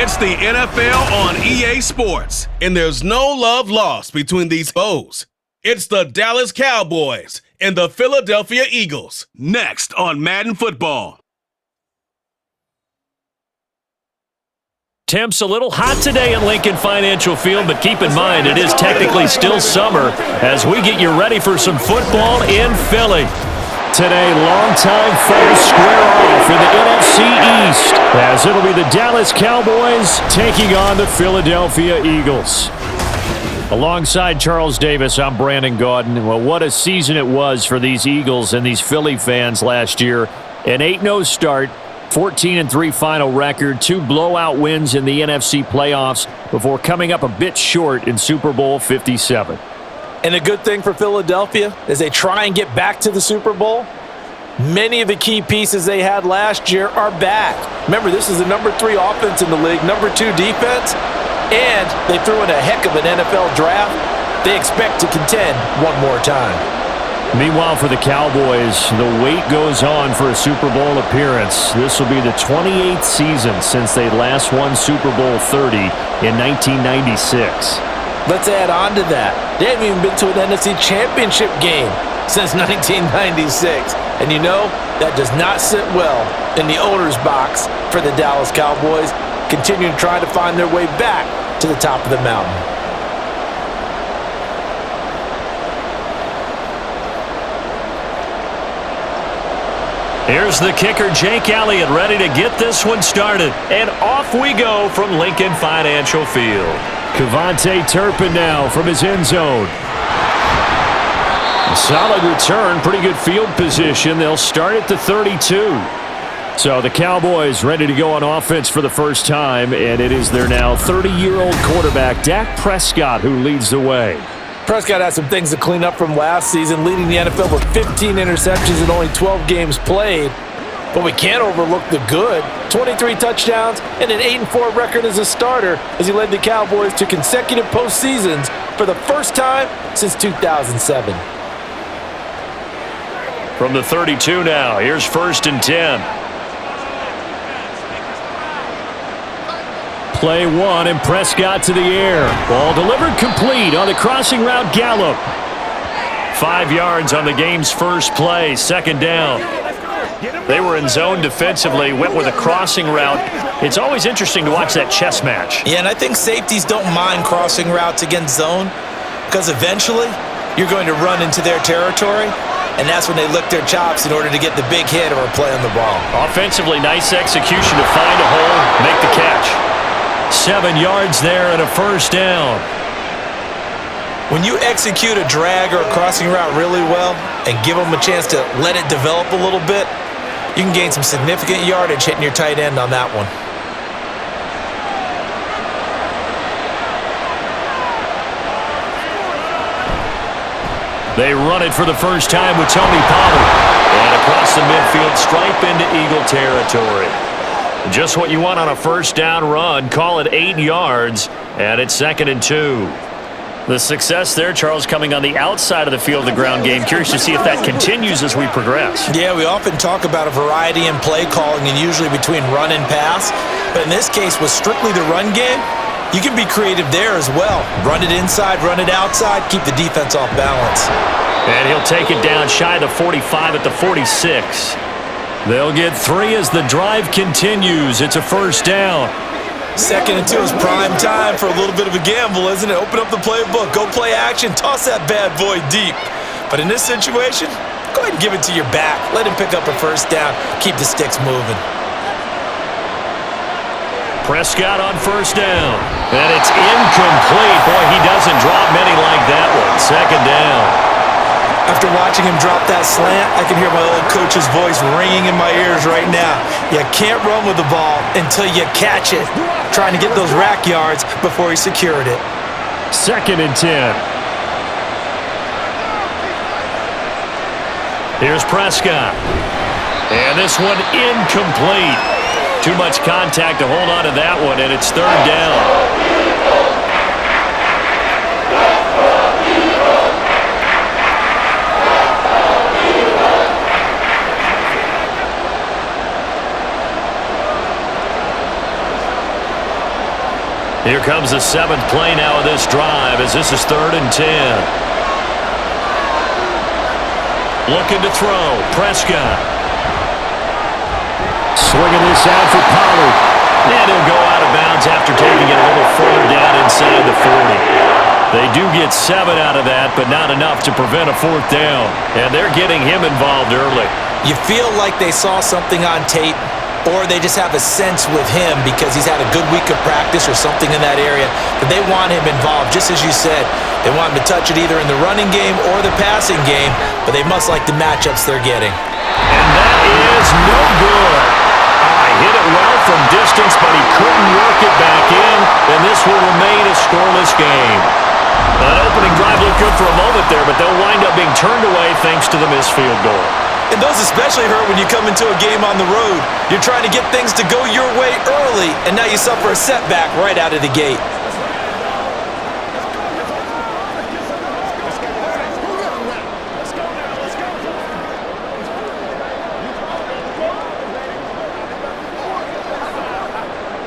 It's the NFL on EA Sports, and there's no love lost between these foes. It's the Dallas Cowboys and the Philadelphia Eagles, next on Madden Football. Temps a little hot today at Lincoln Financial Field, but keep in mind it is technically still summer as we get you ready for some football in Philly. Today, longtime foes square off in the NFC East as it'll be the Dallas Cowboys taking on the Philadelphia Eagles. Alongside Charles Davis, I'm Brandon Gaudin. Well, what a season it was for these Eagles and these Philly fans last year. An 8-0 start, 14-3 final record, 2 blowout wins in the NFC playoffs before coming up a bit short in Super Bowl 57. And a good thing for Philadelphia is they try and get back to the Super Bowl. Many of the key pieces they had last year are back. Remember, this is the number 3 offense in the league, number 2 defense, and they threw in a heck of an NFL draft. They expect to contend one more time. Meanwhile, for the Cowboys, the wait goes on for a Super Bowl appearance. This will be the 28th season since they last won Super Bowl 30 in 1996. Let's add on to that. They haven't even been to an NFC Championship game since 1996. And you know, that does not sit well in the owner's box for the Dallas Cowboys, continuing to try to find their way back to the top of the mountain. Here's the kicker, Jake Elliott, ready to get this one started. And off we go from Lincoln Financial Field. Kevontae Turpin now from his end zone. A solid return, pretty good field position. They'll start at the 32. So the Cowboys ready to go on offense for the first time, and it is their now 30-year-old quarterback, Dak Prescott, who leads the way. Prescott has some things to clean up from last season, leading the NFL with 15 interceptions in only 12 games played. But we can't overlook the good. 23 touchdowns and an 8-4 record as a starter as he led the Cowboys to consecutive postseasons for the first time since 2007. From the 32 now, here's 1st and 10. Play 1 and Prescott to the air. Ball delivered complete on the crossing route Gallup. 5 yards on the game's first play, 2nd down. They were in zone defensively, went with a crossing route. It's always interesting to watch that chess match. Yeah, and I think safeties don't mind crossing routes against zone because eventually you're going to run into their territory, and that's when they lick their chops in order to get the big hit or a play on the ball. Offensively, nice execution to find a hole, make the catch. 7 yards there and a 1st down. When you execute a drag or a crossing route really well and give them a chance to let it develop a little bit, you can gain some significant yardage hitting your tight end on that one. They run it for the first time with Tony Pollard. And across the midfield, stripe into Eagle territory. Just what you want on a 1st down run. Call it 8 yards, and it's 2nd and 2. The success there, Charles, coming on the outside of the field, the ground game. Curious to see if that continues as we progress. Yeah, we often talk about a variety in play calling and usually between run and pass. But in this case, with strictly the run game, you can be creative there as well. Run it inside, run it outside, keep the defense off balance. And he'll take it down shy of the 45 at the 46. They'll get 3 as the drive continues. It's a 1st down. 2nd and 2 is prime time for a little bit of a gamble, isn't it? Open up the playbook, go play action, toss that bad boy deep. But in this situation, go ahead and give it to your back. Let him pick up a 1st down, keep the sticks moving. Prescott on 1st down. And it's incomplete. Boy, he doesn't drop many like that one. 2nd down. After watching him drop that slant, I can hear my old coach's voice ringing in my ears right now. You can't run with the ball until you catch it. Trying to get those rack yards before he secured it. 2nd and 10. Here's Prescott. And this one incomplete. Too much contact to hold on to that one, and it's 3rd down. Here comes the 7th play now of this drive as this is 3rd and 10. Looking to throw. Prescott. Swinging this out for Pollard. And he'll go out of bounds after taking it a little further down inside the 40. They do get 7 out of that, but not enough to prevent a 4th down. And they're getting him involved early. You feel like they saw something on tape, or they just have a sense with him because he's had a good week of practice or something in that area that they want him involved, just as you said. They want him to touch it either in the running game or the passing game, but they must like the matchups they're getting. And that is no good. Hit it well from distance, but he couldn't work it back in, and this will remain a scoreless game. That opening drive looked good for a moment there, but they'll wind up being turned away thanks to the missed field goal. And those especially hurt when you come into a game on the road. You're trying to get things to go your way early, and now you suffer a setback right out of the gate.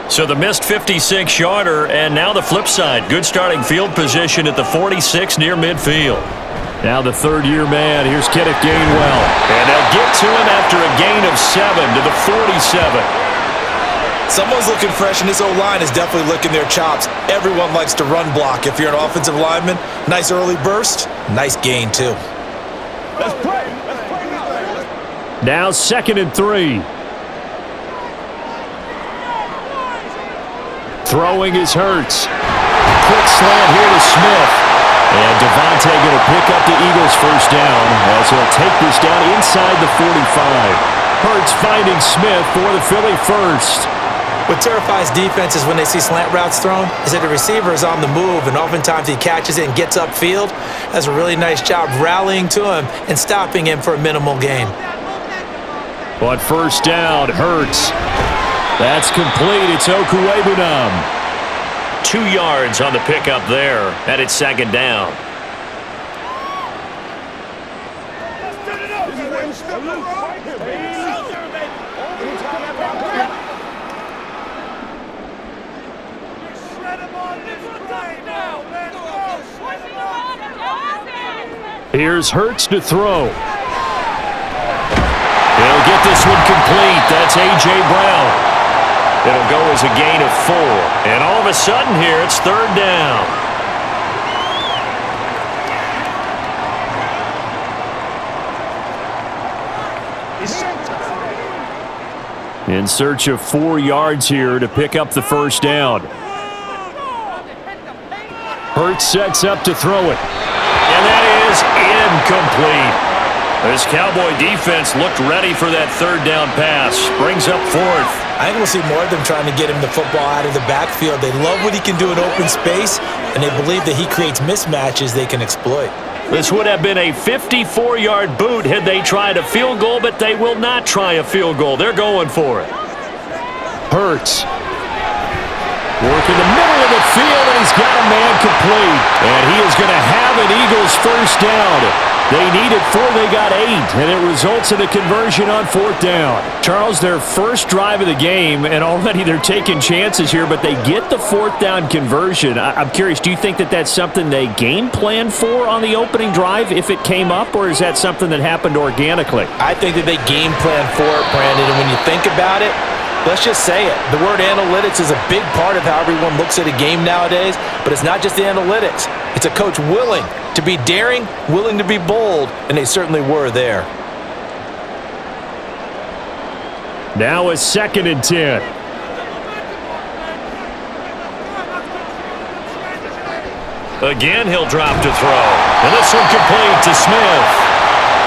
So the missed 56-yarder, and now the flip side. Good starting field position at the 46 near midfield. Now the third-year man. Here's Kenneth Gainwell. And they'll get to him after a gain of 7 to the 47. Someone's looking fresh, and this O-line is definitely licking their chops. Everyone likes to run block. If you're an offensive lineman, nice early burst, nice gain too. Let's play. Now 2nd and 3. Throwing is Hurts. Quick slant here to Smith. And Devontae going to pick up the Eagles' first down as he'll take this down inside the 45. Hurts finding Smith for the Philly first. What terrifies defenses when they see slant routes thrown is that the receiver is on the move, and oftentimes he catches it and gets upfield. Does a really nice job rallying to him and stopping him for a minimal gain. But first down, Hurts. That's complete. It's Okuwebunam. 2 yards on the pickup there. And it's 2nd down. Here's Hurts to throw. He'll get this one complete. That's A.J. Brown. It'll go as a gain of 4. And all of a sudden here, it's 3rd down. In search of 4 yards here to pick up the first down. Hurts sets up to throw it. And that is incomplete. This Cowboy defense looked ready for that 3rd down pass. Brings up 4th. I think we'll see more of them trying to get him the football out of the backfield. They love what he can do in open space, and they believe that he creates mismatches they can exploit. This would have been a 54-yard boot had they tried a field goal, but they will not try a field goal. They're going for it. Hurts. Working the middle of the field, and he's got a man complete. And he is going to have an Eagles first down. They needed 4, they got 8, and it results in a conversion on 4th down. Charles, their first drive of the game, and already they're taking chances here, but they get the 4th down conversion. I'm curious, do you think that that's something they game planned for on the opening drive if it came up, or is that something that happened organically? I think that they game planned for it, Brandon, and when you think about it, let's just say it. The word analytics is a big part of how everyone looks at a game nowadays, but it's not just the analytics. It's a coach willing to be daring, willing to be bold, and they certainly were there. Now a 2nd and 10. Again, he'll drop to throw. And this one complete to Smith.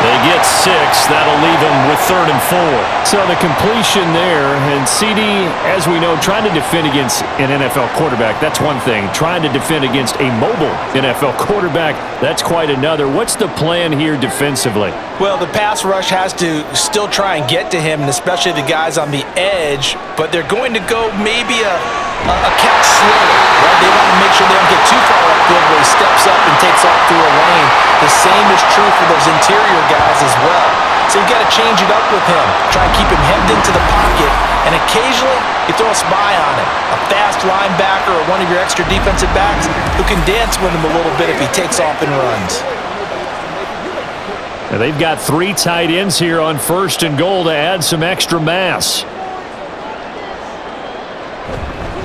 They get 6. That'll leave them with 3rd and 4. So the completion there, and CD, as we know, trying to defend against an NFL quarterback, that's one thing. Trying to defend against a mobile NFL quarterback, that's quite another. What's the plan here defensively? Well, the pass rush has to still try and get to him, and especially the guys on the edge, but they're going to go maybe a catch slower, right? They want to make sure they don't get too far upfield where he steps up and takes off through a lane. The same is true for those interior guys as well. So you've got to change it up with him. Try and keep him hemmed into the pocket, and occasionally you throw a spy on him. A fast linebacker or one of your extra defensive backs who can dance with him a little bit if he takes off and runs. And they've got 3 tight ends here on 1st and goal to add some extra mass.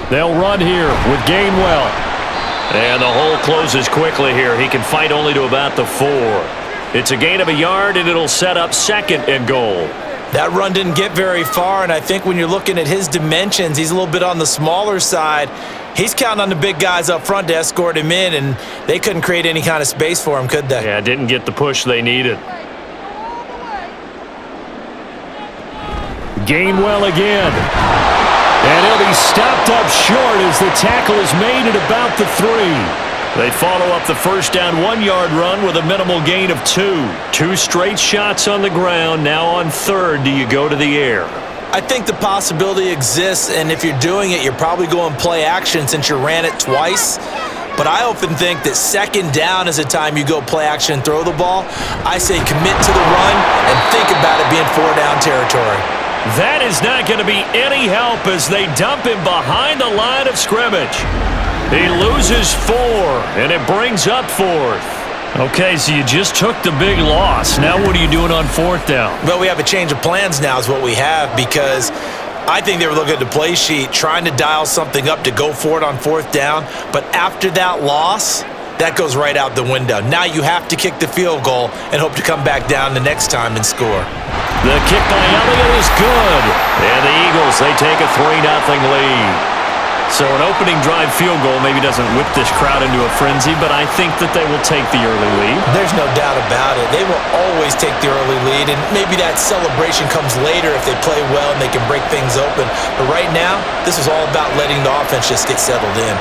They'll run here with Gainwell. And the hole closes quickly here. He can fight only to about the 4. It's a gain of a yard, and it'll set up 2nd and goal. That run didn't get very far, and I think when you're looking at his dimensions, he's a little bit on the smaller side. He's counting on the big guys up front to escort him in, and they couldn't create any kind of space for him, could they? Yeah, didn't get the push they needed. Gainwell again. And he'll be stopped up short as the tackle is made at about the 3. They follow up the first down 1-yard run with a minimal gain of 2. 2 straight shots on the ground. Now on 3rd, do you go to the air? I think the possibility exists, and if you're doing it, you're probably going play action since you ran it twice. But I often think that 2nd down is a time you go play action and throw the ball. I say commit to the run and think about it being 4-down territory. That is not going to be any help as they dump him behind the line of scrimmage. He loses 4, and it brings up 4th. Okay, so you just took the big loss. Now what are you doing on 4th down? Well, we have a change of plans now is what we have, because I think they were looking at the play sheet, trying to dial something up to go for it on 4th down. But after that loss, that goes right out the window. Now you have to kick the field goal and hope to come back down the next time and score. The kick by Elliott is good. And the Eagles, they take a 3-0 lead. So an opening drive field goal maybe doesn't whip this crowd into a frenzy, but I think that they will take the early lead. There's no doubt about it. They will always take the early lead, and maybe that celebration comes later if they play well and they can break things open. But right now, this is all about letting the offense just get settled in.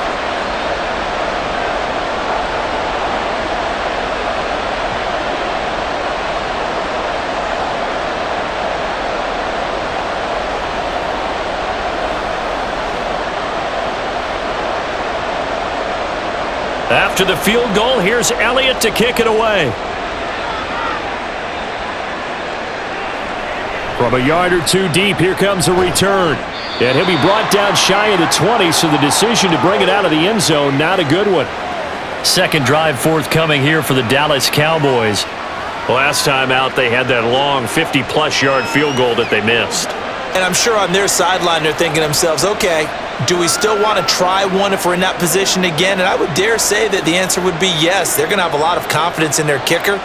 After the field goal, here's Elliott to kick it away. From a yard or 2 deep, here comes a return. And he'll be brought down shy of the 20, so the decision to bring it out of the end zone, not a good one. 2nd drive forthcoming here for the Dallas Cowboys. Last time out, they had that long 50-plus yard field goal that they missed. And I'm sure on their sideline they're thinking to themselves, okay, do we still want to try one if we're in that position again? And I would dare say that the answer would be yes. They're going to have a lot of confidence in their kicker.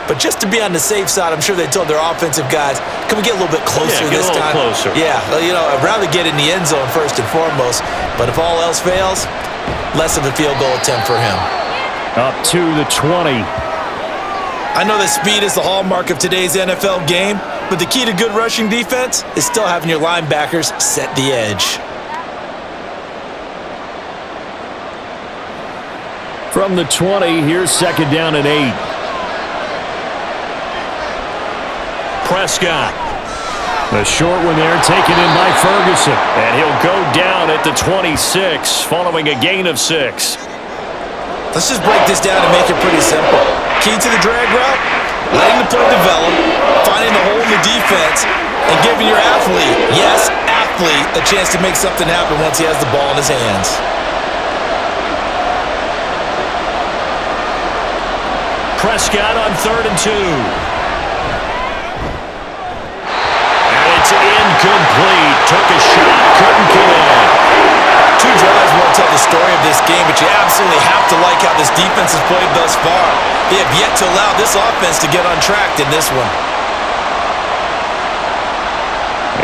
But just to be on the safe side, I'm sure they told their offensive guys, can we get a little bit closer this time? Closer. Yeah, you know, I'd rather get in the end zone first and foremost. But if all else fails, less of a field goal attempt for him. Up to the 20. I know that speed is the hallmark of today's NFL game, but the key to good rushing defense is still having your linebackers set the edge. From the 20, here's 2nd down and 8. Prescott. The short one there taken in by Ferguson. And he'll go down at the 26 following a gain of 6. Let's just break this down and make it pretty simple. Key to the drag route, letting the play develop, finding the hole in the defense, and giving your athlete, yes, athlete, a chance to make something happen once he has the ball in his hands. Prescott on 3rd and 2. And it's incomplete. Took a shot, couldn't connect. 2 drives won't tell the story of this game, but you absolutely have to like how this defense has played thus far. They have yet to allow this offense to get untracked in this one.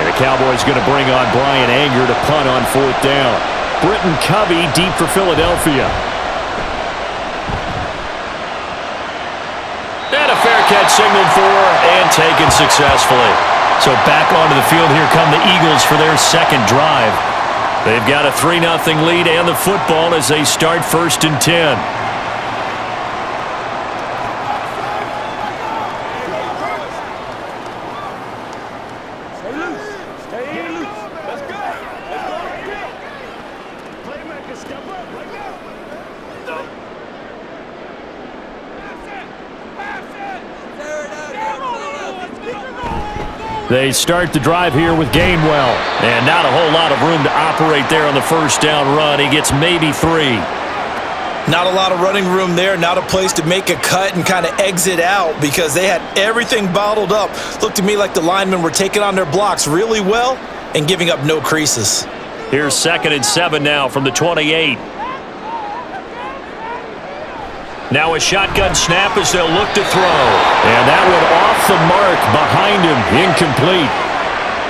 And the Cowboys going to bring on Brian Anger to punt on 4th down. Britton Covey deep for Philadelphia. And a fair catch signaled for and taken successfully. So back onto the field, here come the Eagles for their 2nd drive. They've got a 3-0 lead and the football as they start 1st and 10. Stay loose. Stay loose. Let's go. Let's go. Playmaker, step up. Right now. Pass it. Pass it. Let's go. They start the drive here with Gainwell. And not a whole lot of room to operate there on the first down run. He gets maybe 3. Not a lot of running room there, not a place to make a cut and kind of exit out because they had everything bottled up. Looked to me like the linemen were taking on their blocks really well and giving up no creases. Here's 2nd and 7 now from the 28. Now a shotgun snap as they'll look to throw. And that one off the mark behind him, incomplete.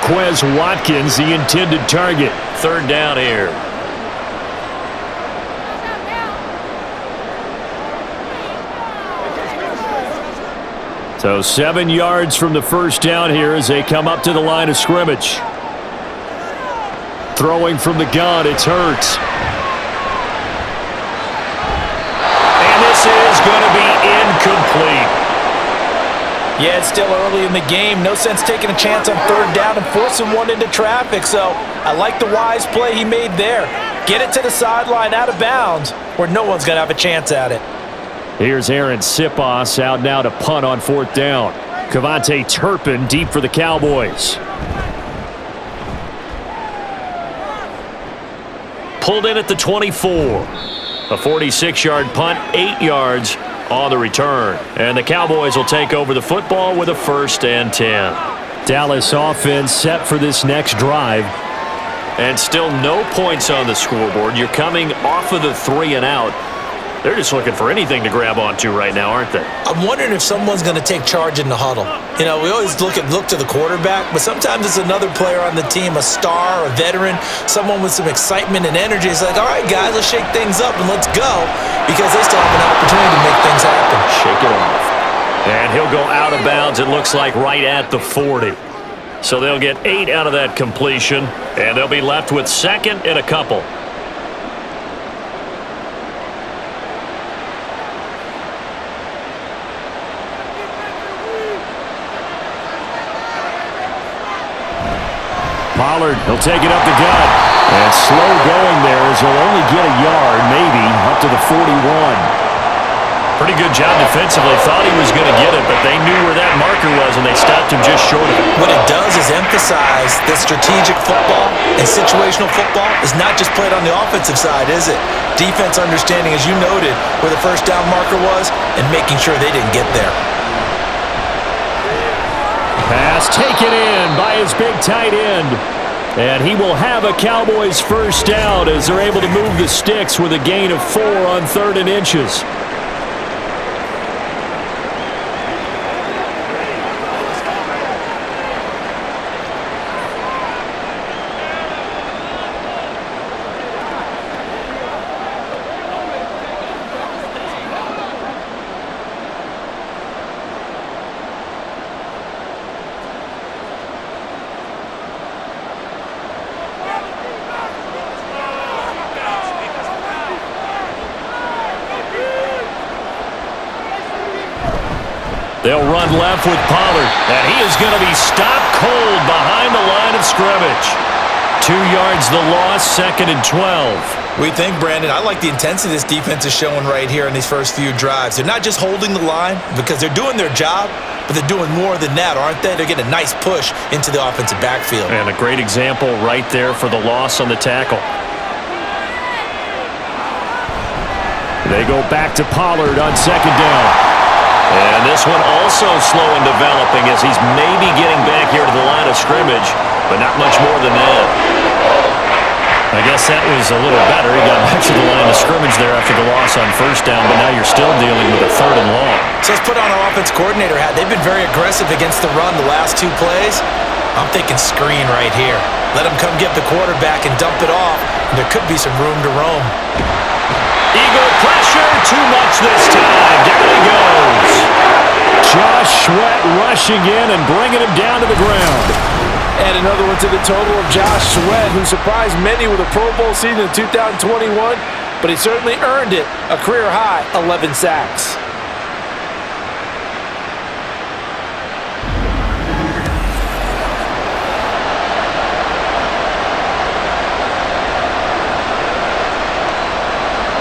Quez Watkins, the intended target. 3rd down here. So 7 yards from the first down here as they come up to the line of scrimmage. Throwing from the gun, it's Hurts. And this is going to be incomplete. Yeah, it's still early in the game. No sense taking a chance on 3rd down and forcing one into traffic. So I like the wise play he made there. Get it to the sideline out of bounds where no one's going to have a chance at it. Here's Aaron Sipos out now to punt on 4th down. Kevontae Turpin deep for the Cowboys. Pulled in at the 24. A 46-yard punt, 8 yards on the return. And the Cowboys will take over the football with a 1st and 10. Dallas offense set for this next drive. And still no points on the scoreboard. You're coming off of the 3 and out. They're just looking for anything to grab onto right now, aren't they? I'm wondering if someone's going to take charge in the huddle. You know, we always look to the quarterback, but sometimes it's another player on the team, a star, a veteran, someone with some excitement and energy. It's like, all right, guys, let's shake things up and let's go because they still have an opportunity to make things happen. Shake it off. And he'll go out of bounds, it looks like, right at the 40. So they'll get 8 out of that completion, and they'll be left with 2nd and a couple. Pollard, he'll take it up the gut. And slow going there as he'll only get a yard, maybe, up to the 41. Pretty good job defensively. Thought he was going to get it, but they knew where that marker was, and they stopped him just short of it. What it does is emphasize that strategic football and situational football is not just played on the offensive side, is it? Defense understanding, as you noted, where the first down marker was and making sure they didn't get there. Pass taken in by his big tight end. And he will have a Cowboys 1st down as they're able to move the sticks with a gain of 4 on 3rd and inches. They'll run left with Pollard, and he is going to be stopped cold behind the line of scrimmage. 2 yards the loss, 2nd and 12. We think, Brandon, I like the intensity this defense is showing right here in these first few drives. They're not just holding the line because they're doing their job, but they're doing more than that, aren't they? They're getting a nice push into the offensive backfield. And a great example right there for the loss on the tackle. They go back to Pollard on 2nd down. And this one also slow in developing as he's maybe getting back here to the line of scrimmage, but not much more than that. I guess that was a little better. He got back to the line of scrimmage there after the loss on 1st down, but now you're still dealing with a 3rd and long. So let's put on our offense coordinator hat. They've been very aggressive against the run the last 2 plays. I'm thinking screen right here. Let him come get the quarterback and dump it off, and there could be some room to roam. Eagle pressure, too much this time. Down he goes. Josh Sweat rushing in and bringing him down to the ground. And another one to the total of Josh Sweat, who surprised many with a Pro Bowl season in 2021, but he certainly earned it. A career-high 11 sacks.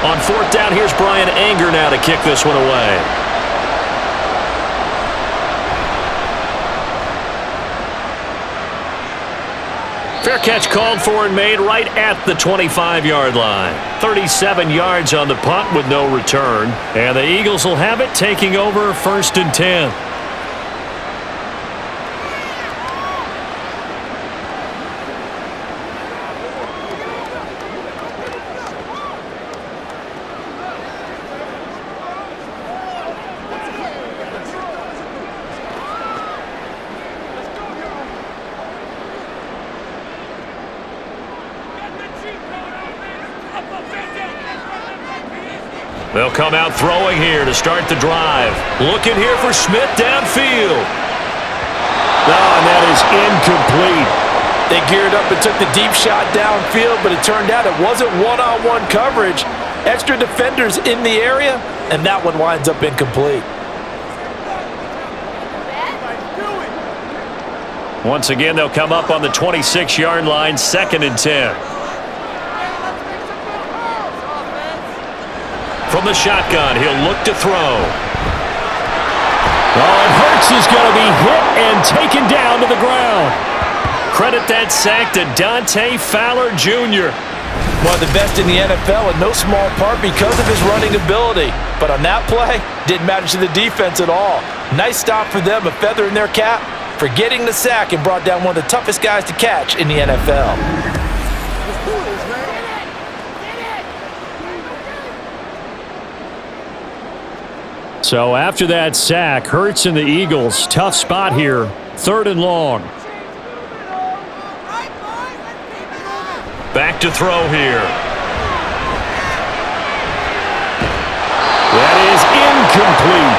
On 4th down, here's Brian Anger now to kick this one away. Fair catch called for and made right at the 25-yard line. 37 yards on the punt with no return. And the Eagles will have it, taking over 1st and 10. They'll come out throwing here to start the drive. Looking here for Smith downfield. Oh, and that is incomplete. They geared up and took the deep shot downfield, but it turned out it wasn't one-on-one coverage. Extra defenders in the area, and that one winds up incomplete. Once again, they'll come up on the 26-yard line, 2nd and 10. From the shotgun, he'll look to throw. Oh, and Hurts is going to be hit and taken down to the ground. Credit that sack to Dante Fowler Jr. One of the best in the NFL, in no small part because of his running ability. But on that play, didn't matter to the defense at all. Nice stop for them, a feather in their cap for getting the sack and brought down one of the toughest guys to catch in the NFL. So after that sack, Hurts and the Eagles, tough spot here, 3rd and long. Back to throw here. That is incomplete.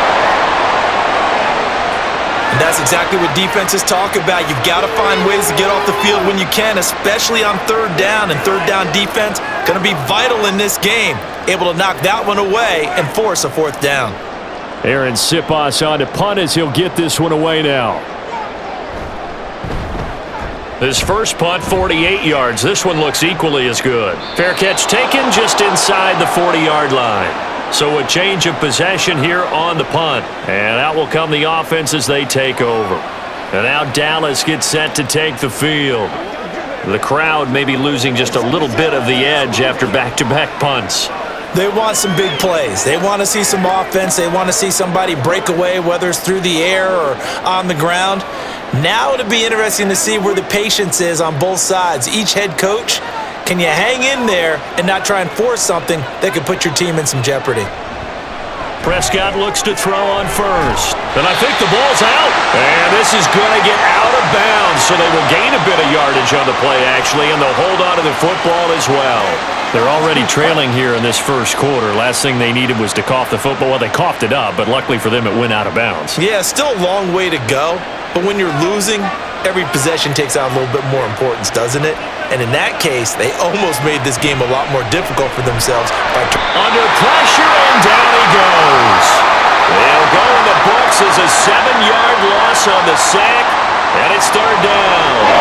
And that's exactly what defenses talk about. You've got to find ways to get off the field when you can, especially on 3rd down. And 3rd down defense going to be vital in this game. Able to knock that one away and force a 4th down. Aaron Siposs on to punt as he'll get this one away now. His first punt, 48 yards. This one looks equally as good. Fair catch taken just inside the 40-yard line. So a change of possession here on the punt. And out will come the offense as they take over. And now Dallas gets set to take the field. The crowd may be losing just a little bit of the edge after back-to-back punts. They want some big plays. They want to see some offense. They want to see somebody break away, whether it's through the air or on the ground. Now it'll be interesting to see where the patience is on both sides. Each head coach, can you hang in there and not try and force something that could put your team in some jeopardy? Prescott looks to throw on first. And I think the ball's out. And this is going to get out of bounds, so they will gain a bit of yardage on the play, actually, and they'll hold on to the football as well. They're already trailing here in this first quarter. Last thing they needed was to cough the football. Well, they coughed it up, but luckily for them, it went out of bounds. Yeah, still a long way to go. But when you're losing, every possession takes on a little bit more importance, doesn't it? And in that case, they almost made this game a lot more difficult for themselves. Under pressure, and down he goes. They'll go in the books as a 7-yard loss on the sack, and it's 3rd down.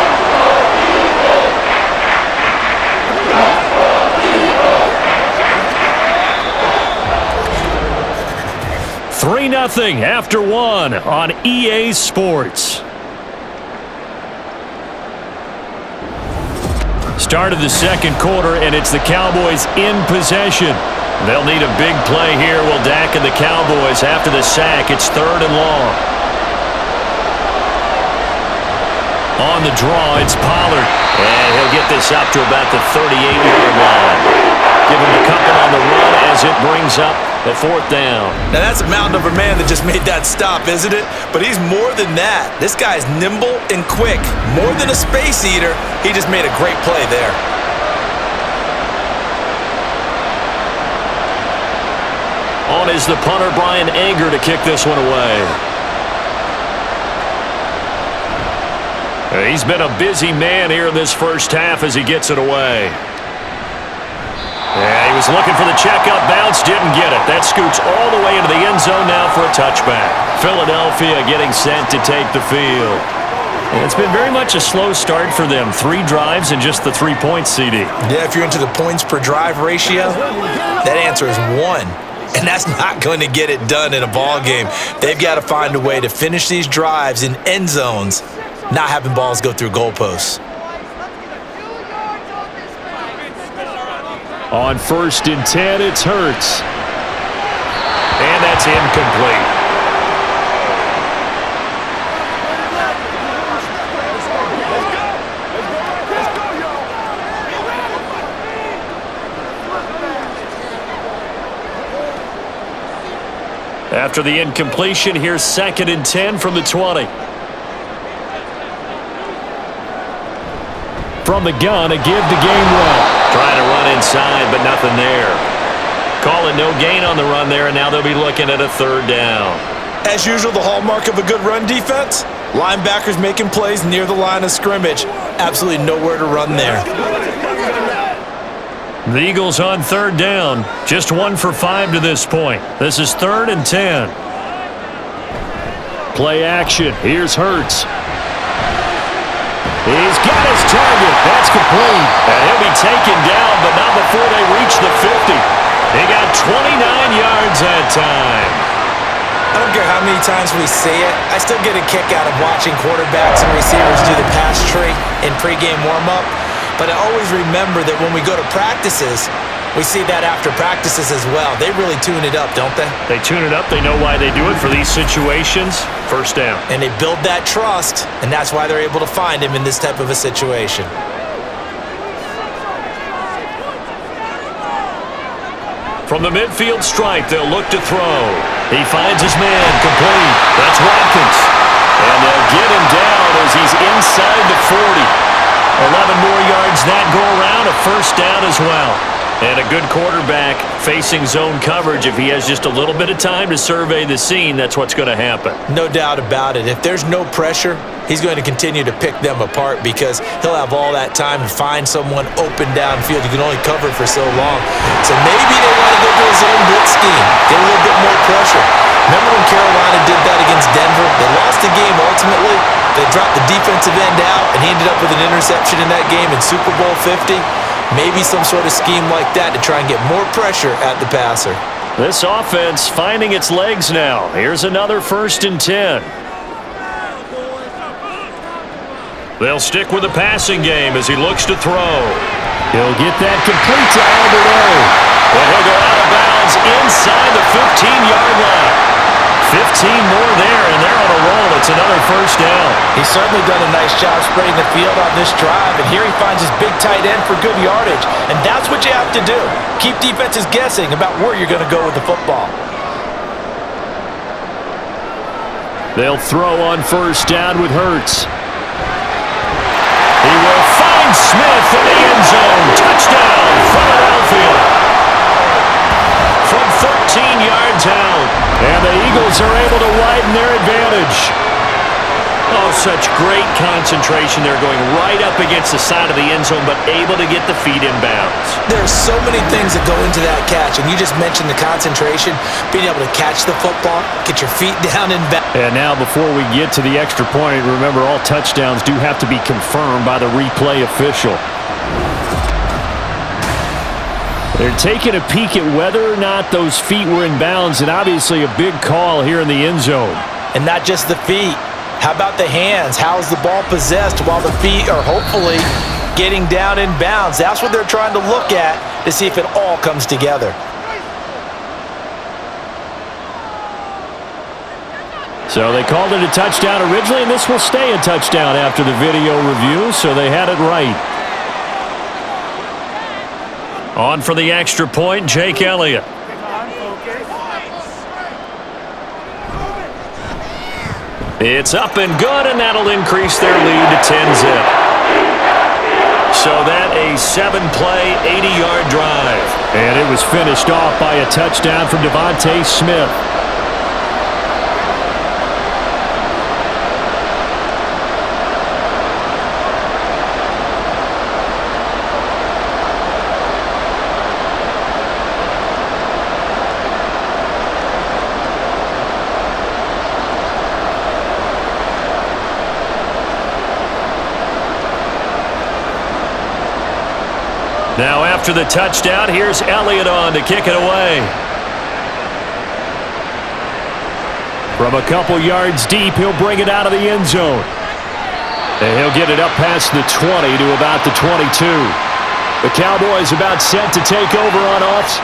3-0 after 1 on EA Sports. Start of the second quarter, and it's the Cowboys in possession. They'll need a big play here. Will Dak and the Cowboys after the sack. It's 3rd and long. On the draw, it's Pollard. And he'll get this up to about the 38-yard line. Give him a couple on the run as it brings up the 4th down. Now that's a mountain of a man that just made that stop, isn't it? But he's more than that. This guy's nimble and quick. More than a space eater, he just made a great play there. On is the punter, Brian Anger, to kick this one away. He's been a busy man here in this first half as he gets it away. Yeah, he was looking for the checkup bounce, didn't get it. That scoots all the way into the end zone now for a touchback. Philadelphia getting set to take the field. And it's been very much a slow start for them. 3 drives and just the 3 points, CD. Yeah, if you're into the points per drive ratio, that answer is 1. And that's not going to get it done in a ball game. They've got to find a way to finish these drives in end zones, not having balls go through goalposts. On 1st and 10, it's Hurts. And that's incomplete. After the incompletion, here's 2nd and 10 from the 20. From the gun, a give to Gainwell. Trying to run inside, but nothing there. Calling no gain on the run there, and now they'll be looking at a 3rd down. As usual, the hallmark of a good run defense, linebackers making plays near the line of scrimmage. Absolutely nowhere to run there. The Eagles on 3rd down. Just 1 for 5 to this point. This is 3rd and 10. Play action. Here's Hurts. He's got his target. That's complete. And he'll be taken down, but not before they reach the 50. They got 29 yards that time. I don't care how many times we see it. I still get a kick out of watching quarterbacks and receivers do the pass tree in pregame warm-up. But I always remember that when we go to practices, we see that after practices as well. They really tune it up, don't they? They tune it up. They know why they do it for these situations. 1st down. And they build that trust, and that's why they're able to find him in this type of a situation. From the midfield stripe, they'll look to throw. He finds his man, complete. That's Watkins. And they'll get him down as he's inside the 40. 11 more yards that go around, a 1st down as well. And a good quarterback facing zone coverage. If he has just a little bit of time to survey the scene, that's what's going to happen. No doubt about it. If there's no pressure, he's going to continue to pick them apart because he'll have all that time to find someone open downfield. You can only cover for so long. So maybe they want to go to a zone blitz scheme, get a little bit more pressure. Remember when Carolina did that against Denver? They lost the game ultimately. They dropped the defensive end out, and he ended up with an interception in that game in Super Bowl 50. Maybe some sort of scheme like that to try and get more pressure at the passer. This offense finding its legs now. Here's another 1st and 10. They'll stick with the passing game as he looks to throw. He'll get that complete to Alberto. But he'll go out of bounds inside the 15-yard line. 15 more there, and they're on a roll. It's another 1st down. He's certainly done a nice job spreading the field on this drive, and here he finds his big tight end for good yardage. And that's what you have to do. Keep defenses guessing about where you're going to go with the football. They'll throw on 1st down with Hurts. He will find Smith in the end zone. Touchdown, Philadelphia. From 13 yards out. And the Eagles are able to widen their advantage. Oh, such great concentration. They're going right up against the side of the end zone, but able to get the feet in bounds. There's so many things that go into that catch, and you just mentioned the concentration, being able to catch the football, get your feet down in bounds. And now before we get to the extra point, remember all touchdowns do have to be confirmed by the replay official. They're taking a peek at whether or not those feet were in bounds, and obviously a big call here in the end zone. And not just the feet. How about the hands? How is the ball possessed while the feet are hopefully getting down in bounds? That's what they're trying to look at to see if it all comes together. So they called it a touchdown originally, and this will stay a touchdown after the video review, so they had it right. On for the extra point, Jake Elliott. It's up and good, and that'll increase their lead to 10-zip. So that a 7-play, 80-yard drive. And it was finished off by a touchdown from Devontae Smith. Now after the touchdown, here's Elliott on to kick it away. From a couple yards deep, he'll bring it out of the end zone. And he'll get it up past the 20 to about the 22. The Cowboys about set to take over on offense.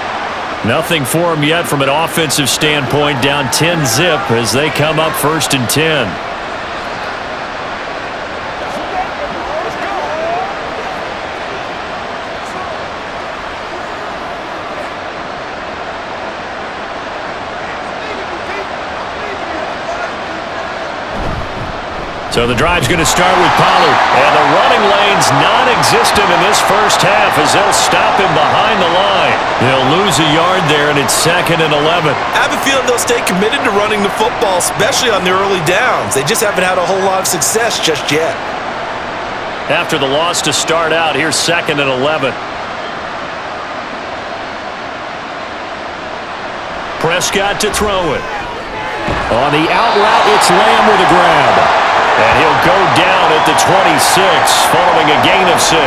Nothing for them yet from an offensive standpoint. Down 10-zip as they come up 1st and 10. So the drive's going to start with Pollard. And the running lane's non-existent in this first half as they'll stop him behind the line. They'll lose a yard there, and it's 2nd and 11. I have a feeling they'll stay committed to running the football, especially on the early downs. They just haven't had a whole lot of success just yet. After the loss to start out, here's 2nd and 11. Prescott to throw it. On the out route, it's Lamb with a grab. And he'll go down at the 26 following a gain of 6.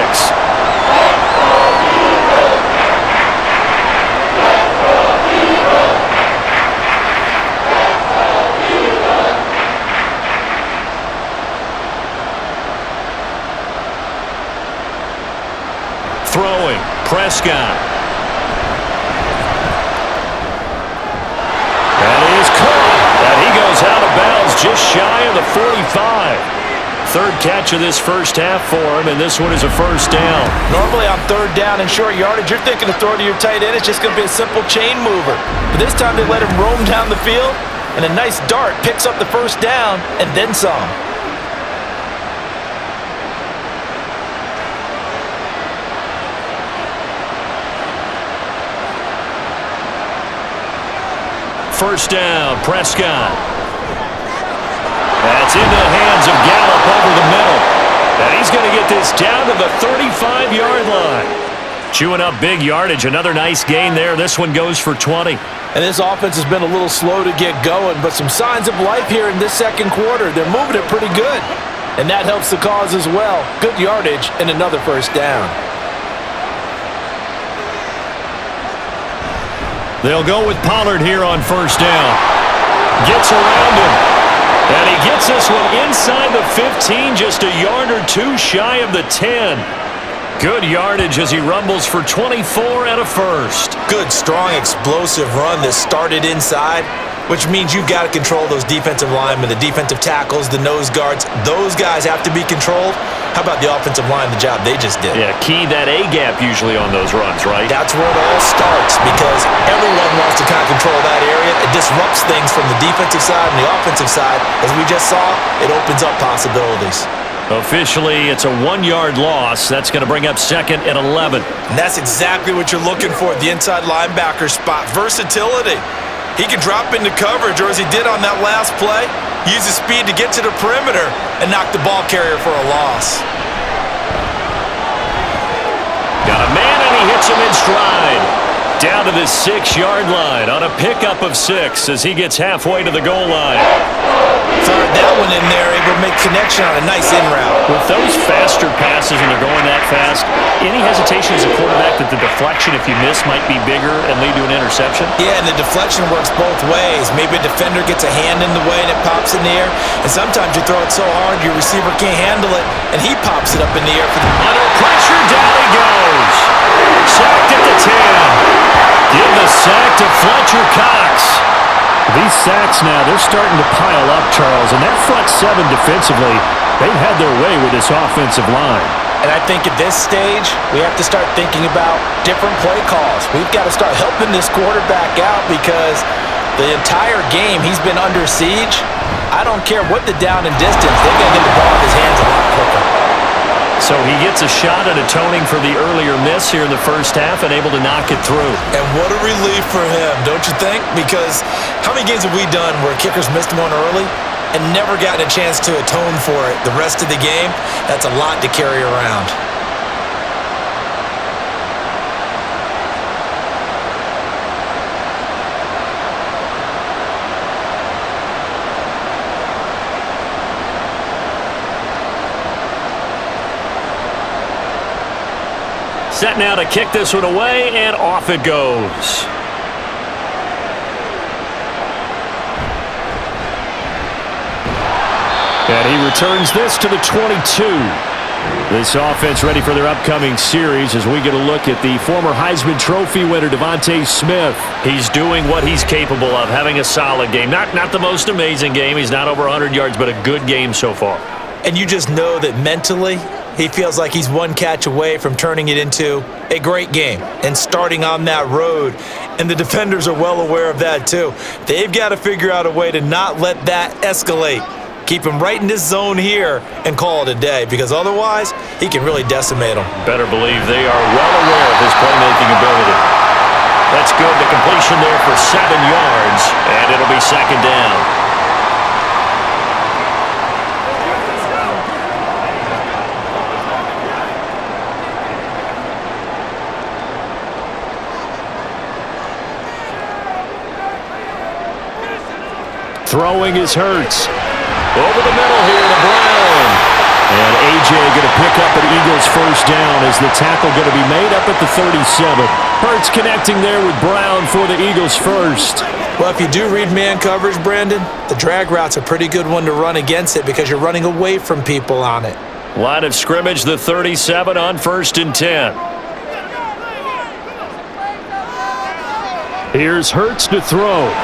Throwing, Prescott. That is caught. And he goes out of bounds just shy of the 45. 3rd catch of this first half for him, and this one is a 1st down. Normally on 3rd down and short yardage, you're thinking to throw to your tight end. It's just going to be a simple chain mover. But this time they let him roam down the field, and a nice dart picks up the 1st down and then some. First down, Prescott. That's into the hands of Gallup over the middle. And he's going to get this down to the 35-yard line. Chewing up big yardage. Another nice gain there. This one goes for 20. And this offense has been a little slow to get going, but some signs of life here in this 2nd quarter. They're moving it pretty good. And that helps the cause as well. Good yardage and another 1st down. They'll go with Pollard here on 1st down. Gets around him. And he gets this one inside the 15, just a yard or 2 shy of the 10. Good yardage as he rumbles for 24 and a 1st. Good, strong, explosive run that started inside, which means you've got to control those defensive linemen, the defensive tackles, the nose guards. Those guys have to be controlled. How about the offensive line, the job they just did? Yeah, key that A-gap usually on those runs, right? That's where it all starts because everyone wants to kind of control that area. It disrupts things from the defensive side and the offensive side. As we just saw, it opens up possibilities. Officially, it's a 1-yard loss. That's going to bring up 2nd and 11. And that's exactly what you're looking for, the inside linebacker spot. Versatility. He can drop into coverage, or as he did on that last play, use his speed to get to the perimeter and knock the ball carrier for a loss. Got a man, and he hits him in stride. Down to the 6-yard line on a pickup of 6 as he gets halfway to the goal line. Fired that one in there, able to make connection on a nice in route. With those faster passes and they're going that fast, any hesitation as a quarterback that the deflection, if you miss, might be bigger and lead to an interception? Yeah, and the deflection works both ways. Maybe a defender gets a hand in the way and it pops in the air, and sometimes you throw it so hard your receiver can't handle it, and he pops it up in the air for the... Under pressure, down he goes. Sacked at the 10. Give the sack to Fletcher Cox. These sacks now, they're starting to pile up, Charles, and that front 7 defensively, they've had their way with this offensive line. And I think at this stage, we have to start thinking about different play calls. We've got to start helping this quarterback out because the entire game he's been under siege. I don't care what the down and distance, they've got to get the ball in his hands a lot quicker. So he gets a shot at atoning for the earlier miss here in the first half and able to knock it through. And what a relief for him, don't you think? Because how many games have we done where kickers missed one early and never gotten a chance to atone for it the rest of the game? That's a lot to carry around. Set now to kick this one away, and off it goes. And he returns this to the 22. This offense ready for their upcoming series as we get a look at the former Heisman Trophy winner, Devontae Smith. He's doing what he's capable of, having a solid game. Not the most amazing game. He's not over 100 yards, but a good game so far. And you just know that mentally, he feels like he's one catch away from turning it into a great game and starting on that road. And the defenders are well aware of that too. They've got to figure out a way to not let that escalate. Keep him right in this zone here and call it a day, because otherwise he can really decimate them. Better believe they are well aware of his playmaking ability. That's good. The completion there for 7 yards, and it'll be second down. Throwing is Hurts. Over the middle here to Brown. And A.J. going to pick up an Eagles first down as the tackle going to be made up at the 37. Hurts connecting there with Brown for the Eagles first. Well, if you do read man coverage, Brandon, the drag route's a pretty good one to run against it because you're running away from people on it. Line of scrimmage, the 37 on 1st and 10. Here's Hurts to throw.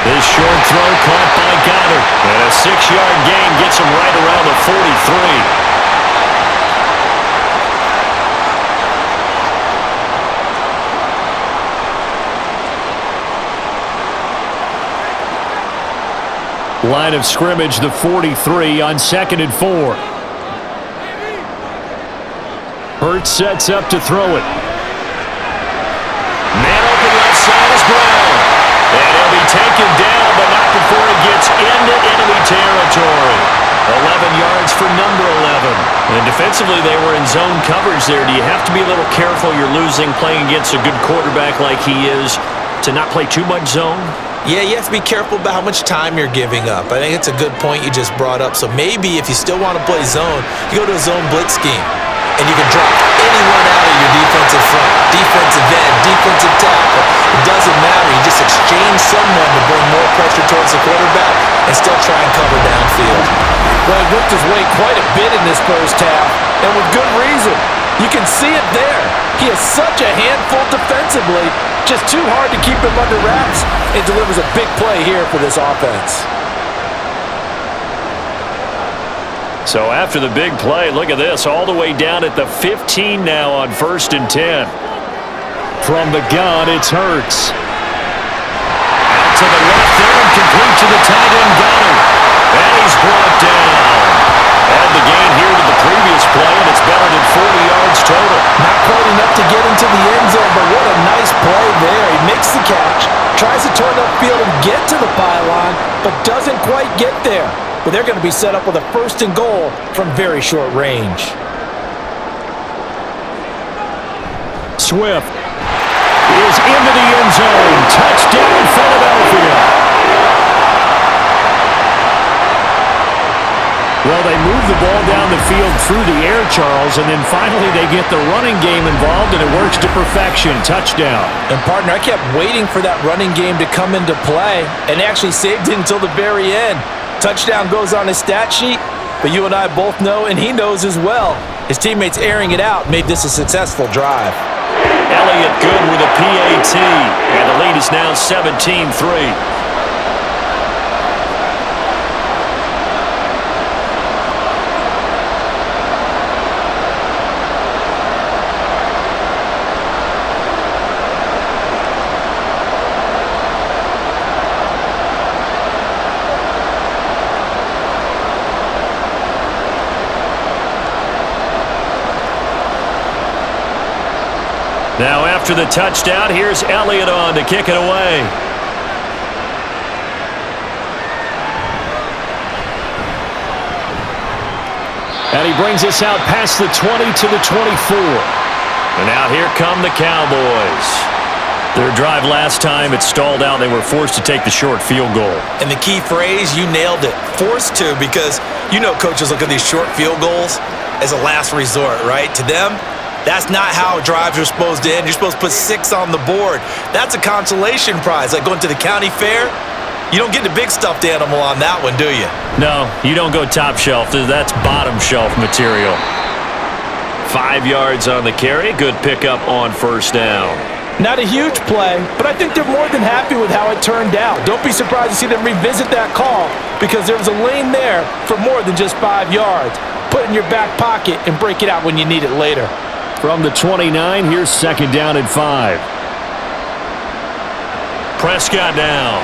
This short throw caught by Goddard. And a 6-yard gain gets him right around the 43. Line of scrimmage, the 43 on 2nd and 4. Hurts sets up to throw it. Man open left side is Brown. And he'll be taken down, but not before he gets into enemy territory. 11 yards for number 11. And defensively, they were in zone coverage there. Do you have to be a little careful? You're losing, playing against a good quarterback like he is, to not play too much zone? Yeah, you have to be careful about how much time you're giving up. I think it's a good point you just brought up. So maybe if you still want to play zone, you go to a zone blitz scheme. And you can drop anyone out of your defensive front, defensive end, defensive tackle. It doesn't matter. You just exchange someone to bring more pressure towards the quarterback and still try and cover downfield. Well, he whipped his way quite a bit in this first half, and with good reason. You can see it there. He is such a handful defensively, just too hard to keep him under wraps, and delivers a big play here for this offense. So after the big play, look at this, all the way down at the 15 now on 1st and 10. From the gun, it's Hurts. Out to the left there and complete to the tight end Goddard. And he's brought down. Add the gain here to the previous play, and it's better than 40 yards total. Not quite enough to get into the end zone, but what a nice play there. He makes the catch, tries to turn upfield and get to the pylon, but doesn't quite get there. But they're going to be set up with a 1st and goal from very short range. Swift is into the end zone. Touchdown, Philadelphia. Well, they move the ball down the field through the air, Charles, and then finally they get the running game involved, and it works to perfection. Touchdown. And, partner, I kept waiting for that running game to come into play and actually saved it until the very end. Touchdown goes on his stat sheet, but you and I both know, and he knows as well, his teammates airing it out made this a successful drive. Elliott good with a PAT, and the lead is now 17-3. Now after the touchdown, here's Elliott on to kick it away. And he brings us out past the 20 to the 24. And now here come the Cowboys. Their drive last time, it stalled out. They were forced to take the short field goal. And the key phrase, you nailed it, forced to, because you know coaches look at these short field goals as a last resort, right? To them, that's not how drives are supposed to end. You're supposed to put 6 on the board. That's a consolation prize. Like going to the county fair, you don't get the big stuffed animal on that one, do you? No, you don't go top shelf. That's bottom shelf material. 5 yards on the carry. Good pickup on first down. Not a huge play, but I think they're more than happy with how it turned out. Don't be surprised to see them revisit that call because there was a lane there for more than just 5 yards. Put it in your back pocket and break it out when you need it later. From the 29, here's second down and 5. Prescott now.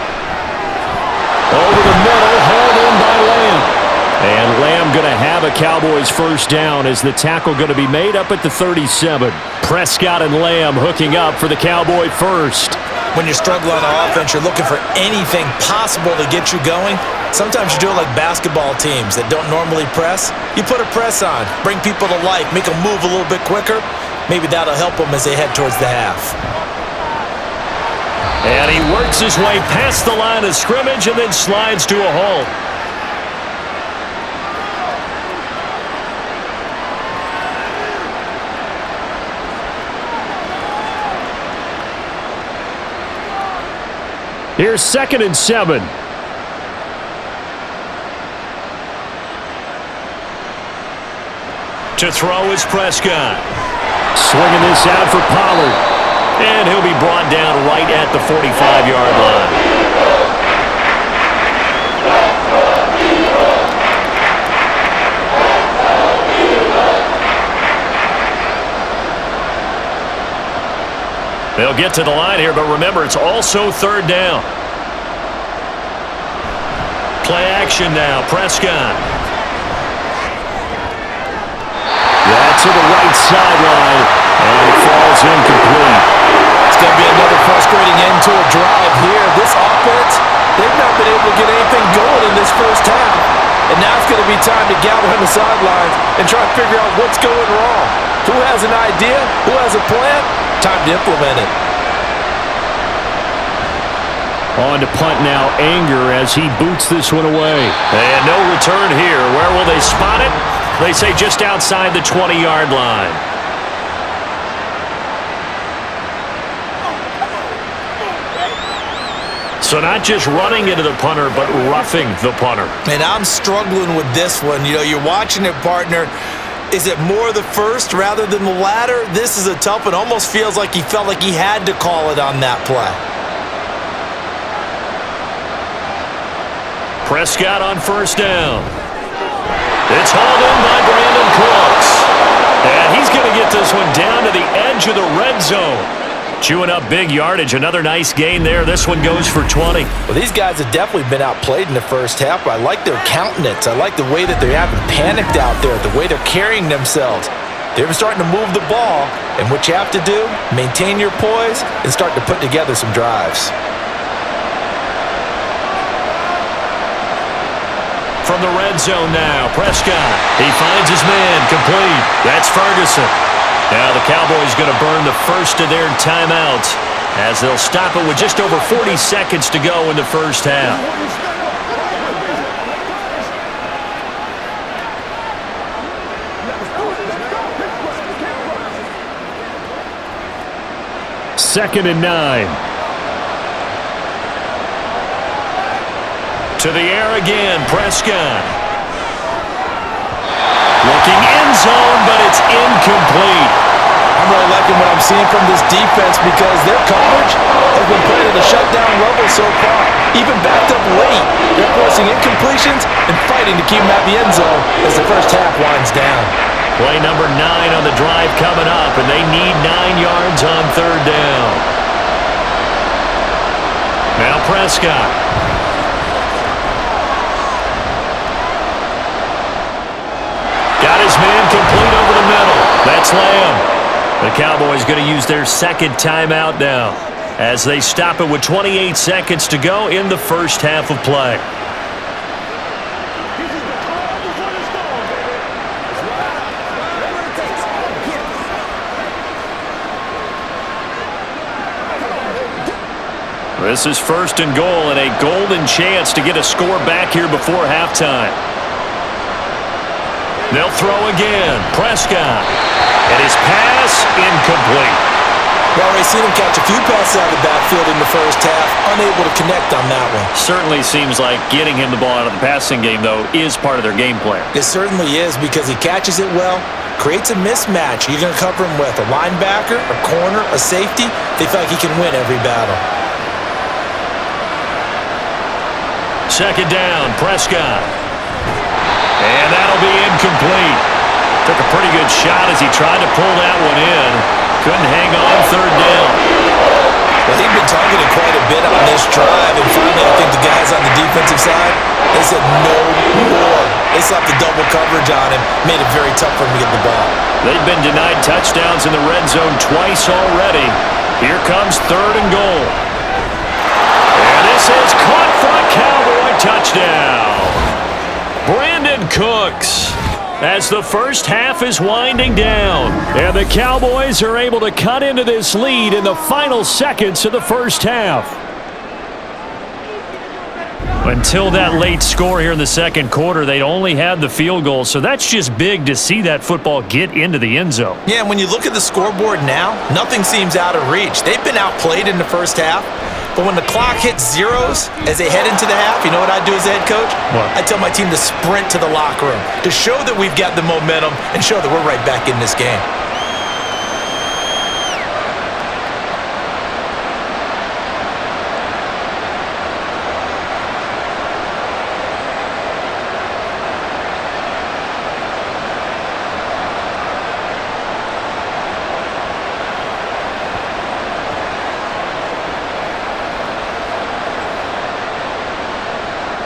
Over the middle, hauled in by Lamb. And Lamb going to have a Cowboys first down as the tackle going to be made up at the 37. Prescott and Lamb hooking up for the Cowboy first. When you're struggling on offense, you're looking for anything possible to get you going. Sometimes you do it like basketball teams that don't normally press. You put a press on, bring people to life, make them move a little bit quicker. Maybe that'll help them as they head towards the half. And he works his way past the line of scrimmage and then slides to a halt. Here's second and 7. To throw is Prescott. Swinging this out for Pollard. And he'll be brought down right at the 45-yard line. They'll get to the line here, but remember, it's also third down. Play action now, Prescott. That's to the right sideline, and it falls incomplete. It's going to be another frustrating end to a drive here. This offense, they've not been able to get anything going in this first half. And now it's going to be time to gather on the sidelines and try to figure out what's going wrong. Who has an idea? Who has a plan? Time to implement it. On to punt now, Anger as he boots this one away. And no return here. Where will they spot it? They say just outside the 20-yard line. So not just running into the punter, but roughing the punter. And I'm struggling with this one. You know, you're watching it, partner. Is it more the first rather than the latter? This is a tough one. Almost feels like he felt like he had to call it on that play. Prescott on first down. It's hauled in by Brandon Cooks. And he's going to get this one down to the edge of the red zone. Chewing up big yardage. Another nice gain there. This one goes for 20. Well, these guys have definitely been outplayed in the first half, but I like their countenance. I like the way that they haven't panicked out there, the way they're carrying themselves. They're starting to move the ball, and what you have to do, maintain your poise and start to put together some drives. From the red zone now, Prescott. He finds his man, complete. That's Ferguson. Now the Cowboys going to burn the first of their timeouts as they'll stop it with just over 40 seconds to go in the first half. Second and 9. To the air again, Prescott. Looking end zone, but it's incomplete. I'm really liking what I'm seeing from this defense because their coverage has been playing at a shutdown level so far. Even backed up late, they're forcing incompletions and fighting to keep them at the end zone as the first half winds down. Play number 9 on the drive coming up, and they need 9 yards on third down. Now Prescott. Got his man complete over the middle. That's Lamb. The Cowboys going to use their second timeout now as they stop it with 28 seconds to go in the first half of play. This is first and goal and a golden chance to get a score back here before halftime. They'll throw again. Prescott. And his pass incomplete. Well, we've seen him catch a few passes out of the backfield in the first half, unable to connect on that one. Certainly seems like getting him the ball out of the passing game, though, is part of their game plan. It certainly is because he catches it well, creates a mismatch. You're going to cover him with a linebacker, a corner, a safety. They feel like he can win every battle. Second down, Prescott. And that'll be incomplete. Took a pretty good shot as he tried to pull that one in. Couldn't hang on third down. Well, he'd been targeted quite a bit on this drive, and finally I think the guys on the defensive side, they said no more. They slapped the double coverage on him, made it very tough for him to get the ball. They've been denied touchdowns in the red zone twice already. Here comes third and goal. And this is caught for a Cowboy touchdown. Brandon Cooks. As the first half is winding down, and the Cowboys are able to cut into this lead in the final seconds of the first half. Until that late score here in the second quarter, they'd only had the field goal, so that's just big to see that football get into the end zone. Yeah, and when you look at the scoreboard now, nothing seems out of reach. They've been outplayed in the first half. But when the clock hits zeros as they head into the half, you know what I do as a head coach? What? I tell my team to sprint to the locker room to show that we've got the momentum and show that we're right back in this game.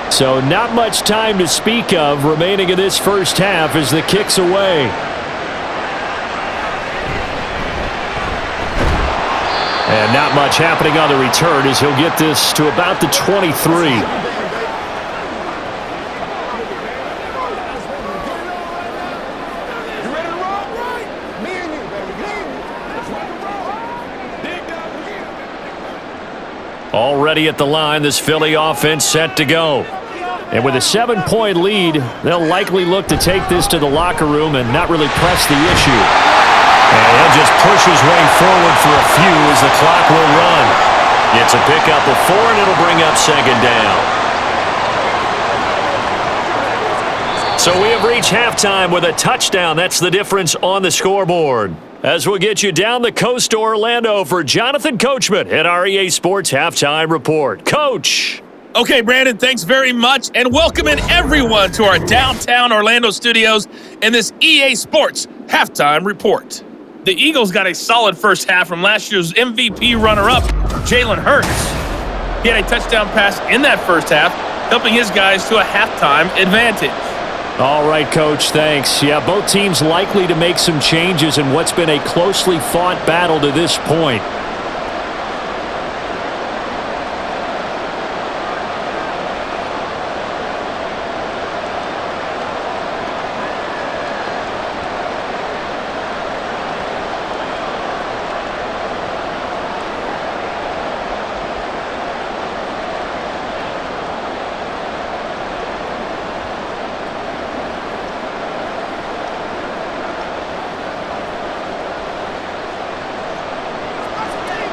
So not much time to speak of remaining in this first half as the kick's away. And not much happening on the return as he'll get this to about the 23. Already at the line, this Philly offense set to go. And with a 7-point lead, they'll likely look to take this to the locker room and not really press the issue. And he'll just push his way forward for a few as the clock will run. Gets a pickup of 4, and it'll bring up second down. So we have reached halftime with a touchdown. That's the difference on the scoreboard. As we'll get you down the coast to Orlando for Jonathan Coachman at our EA Sports Halftime Report. Coach! Okay, Brandon, thanks very much, and welcoming everyone to our downtown Orlando studios in this EA Sports Halftime Report. The Eagles got a solid first half from last year's MVP runner-up, Jalen Hurts. He had a touchdown pass in that first half, helping his guys to a halftime advantage. All right, Coach, thanks. Yeah, both teams likely to make some changes in what's been a closely fought battle to this point.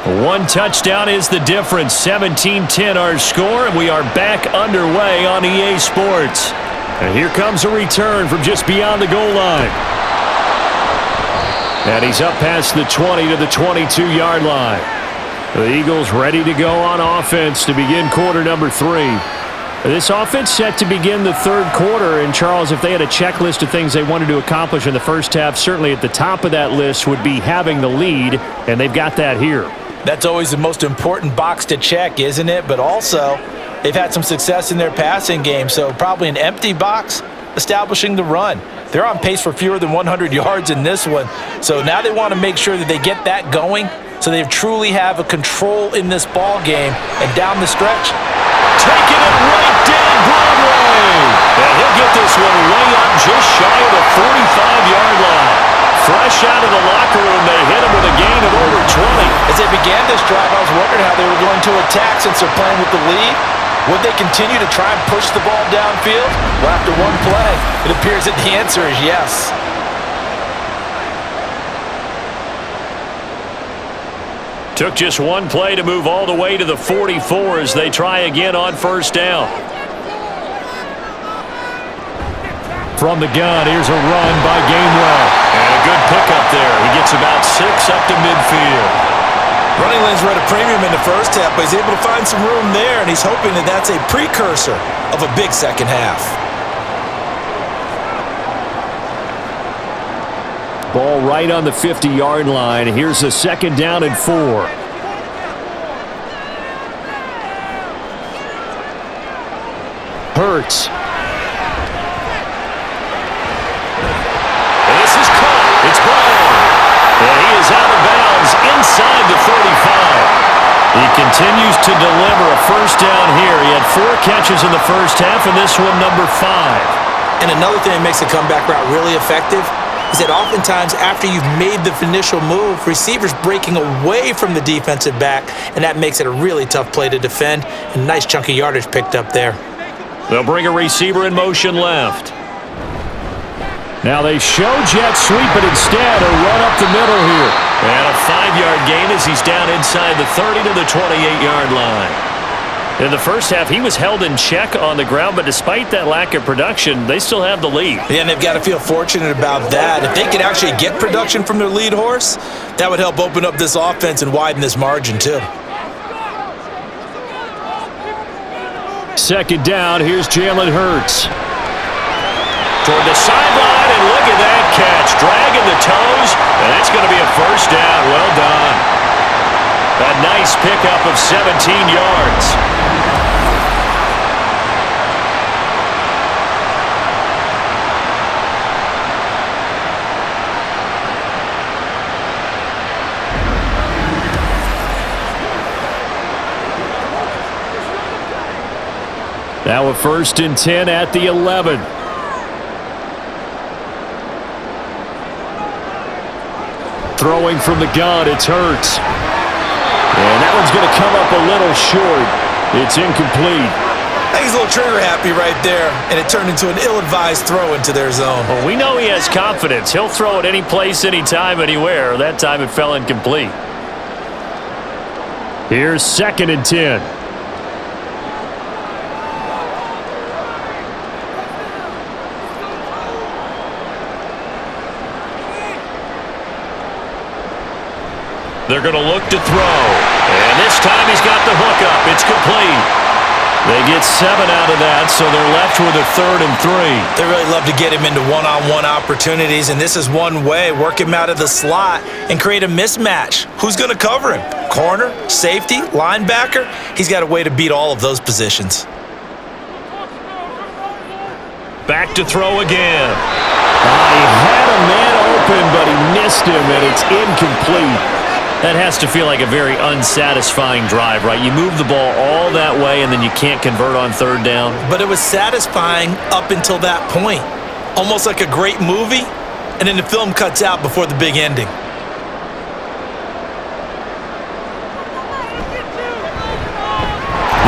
One touchdown is the difference. 17-10 our score, and we are back underway on EA Sports. And here comes a return from just beyond the goal line. And he's up past the 20 to the 22-yard line. The Eagles ready to go on offense to begin quarter number 3. This offense set to begin the third quarter, and Charles, if they had a checklist of things they wanted to accomplish in the first half, certainly at the top of that list would be having the lead, and they've got that here. That's always the most important box to check, isn't it? But also, they've had some success in their passing game, so probably an empty box establishing the run. They're on pace for fewer than 100 yards in this one, so now they want to make sure that they get that going so they truly have a control in this ball game. And down the stretch, taking it right down Broadway. And he'll get this one way up just shy of the 45-yard line. Fresh out of the locker room, they hit him with a gain of over 20. As they began this drive, I was wondering how they were going to attack since they're playing with the lead. Would they continue to try and push the ball downfield? Well, after one play, it appears that the answer is yes. Took just one play to move all the way to the 44 as they try again on first down. From the gun, here's a run by Gainwell. And there. He gets about 6 up to midfield. Running lanes were at a premium in the first half, but he's able to find some room there, and he's hoping that that's a precursor of a big second half. Ball right on the 50-yard line. Here's a 2nd down and 4. Hurts. This is caught. It's Brown. And he is out of bounds inside the 35. He continues to deliver a first down here. He had 4 catches in the first half, and this one number 5. And another thing that makes a comeback route really effective is that oftentimes after you've made the initial move, receivers breaking away from the defensive back, and that makes it a really tough play to defend. A nice chunk of yardage picked up there. They'll bring a receiver in motion left. Now they show jet sweep, but instead a run up the middle here. And a 5-yard gain as he's down inside the 30 to the 28-yard line. In the first half, he was held in check on the ground, but despite that lack of production, they still have the lead. Yeah, and they've got to feel fortunate about that. If they could actually get production from their lead horse, that would help open up this offense and widen this margin too. 2nd down, here's Jalen Hurts. Toward the sideline, and look at that catch. Dragging the toes, and that's going to be a first down. Well done. A nice pickup of 17 yards. Now a 1st and 10 at the 11. Throwing from the gun, it's Hurts. And that one's going to come up a little short. It's incomplete. I think he's a little trigger happy right there, and it turned into an ill-advised throw into their zone. Well, we know he has confidence. He'll throw it any place, anytime, anywhere. That time it fell incomplete. Here's 2nd and 10. They're going to look to throw. And this time he's got the hook up. It's complete. They get 7 out of that, so they're left with a 3rd and 3. They really love to get him into one-on-one opportunities, and this is one way. Work him out of the slot and create a mismatch. Who's going to cover him? Corner, safety, linebacker? He's got a way to beat all of those positions. Back to throw again. He had a man open, but he missed him, and it's incomplete. That has to feel like a very unsatisfying drive, right? You move the ball all that way, and then you can't convert on 3rd down. But it was satisfying up until that point. Almost like a great movie, and then the film cuts out before the big ending.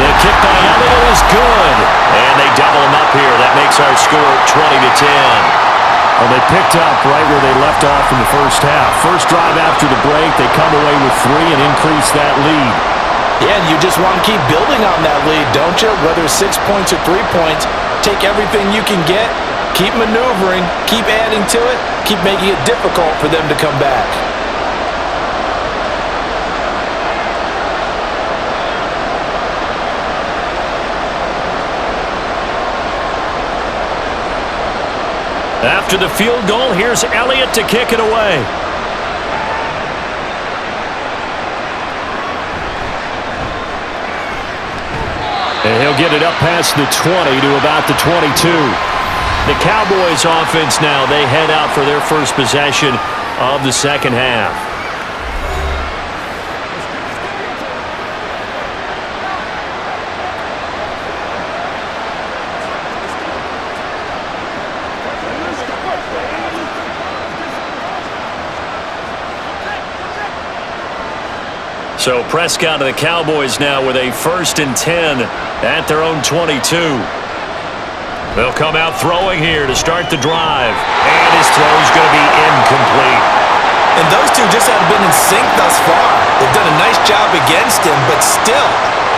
The kick by Elliott is good. And they double him up here. That makes our score 20-10. Well, they picked up right where they left off in the first half. First drive after the break, they come away with 3 and increase that lead. Yeah, and you just want to keep building on that lead, don't you? Whether it's 6 points or 3 points, take everything you can get, keep maneuvering, keep adding to it, keep making it difficult for them to come back. After the field goal, here's Elliott to kick it away. And he'll get it up past the 20 to about the 22. The Cowboys offense now, they head out for their first possession of the second half. So Prescott and the Cowboys now with a 1st and 10 at their own 22. They'll come out throwing here to start the drive. And his throw is going to be incomplete. And those two just haven't been in sync thus far. They've done a nice job against him, but still,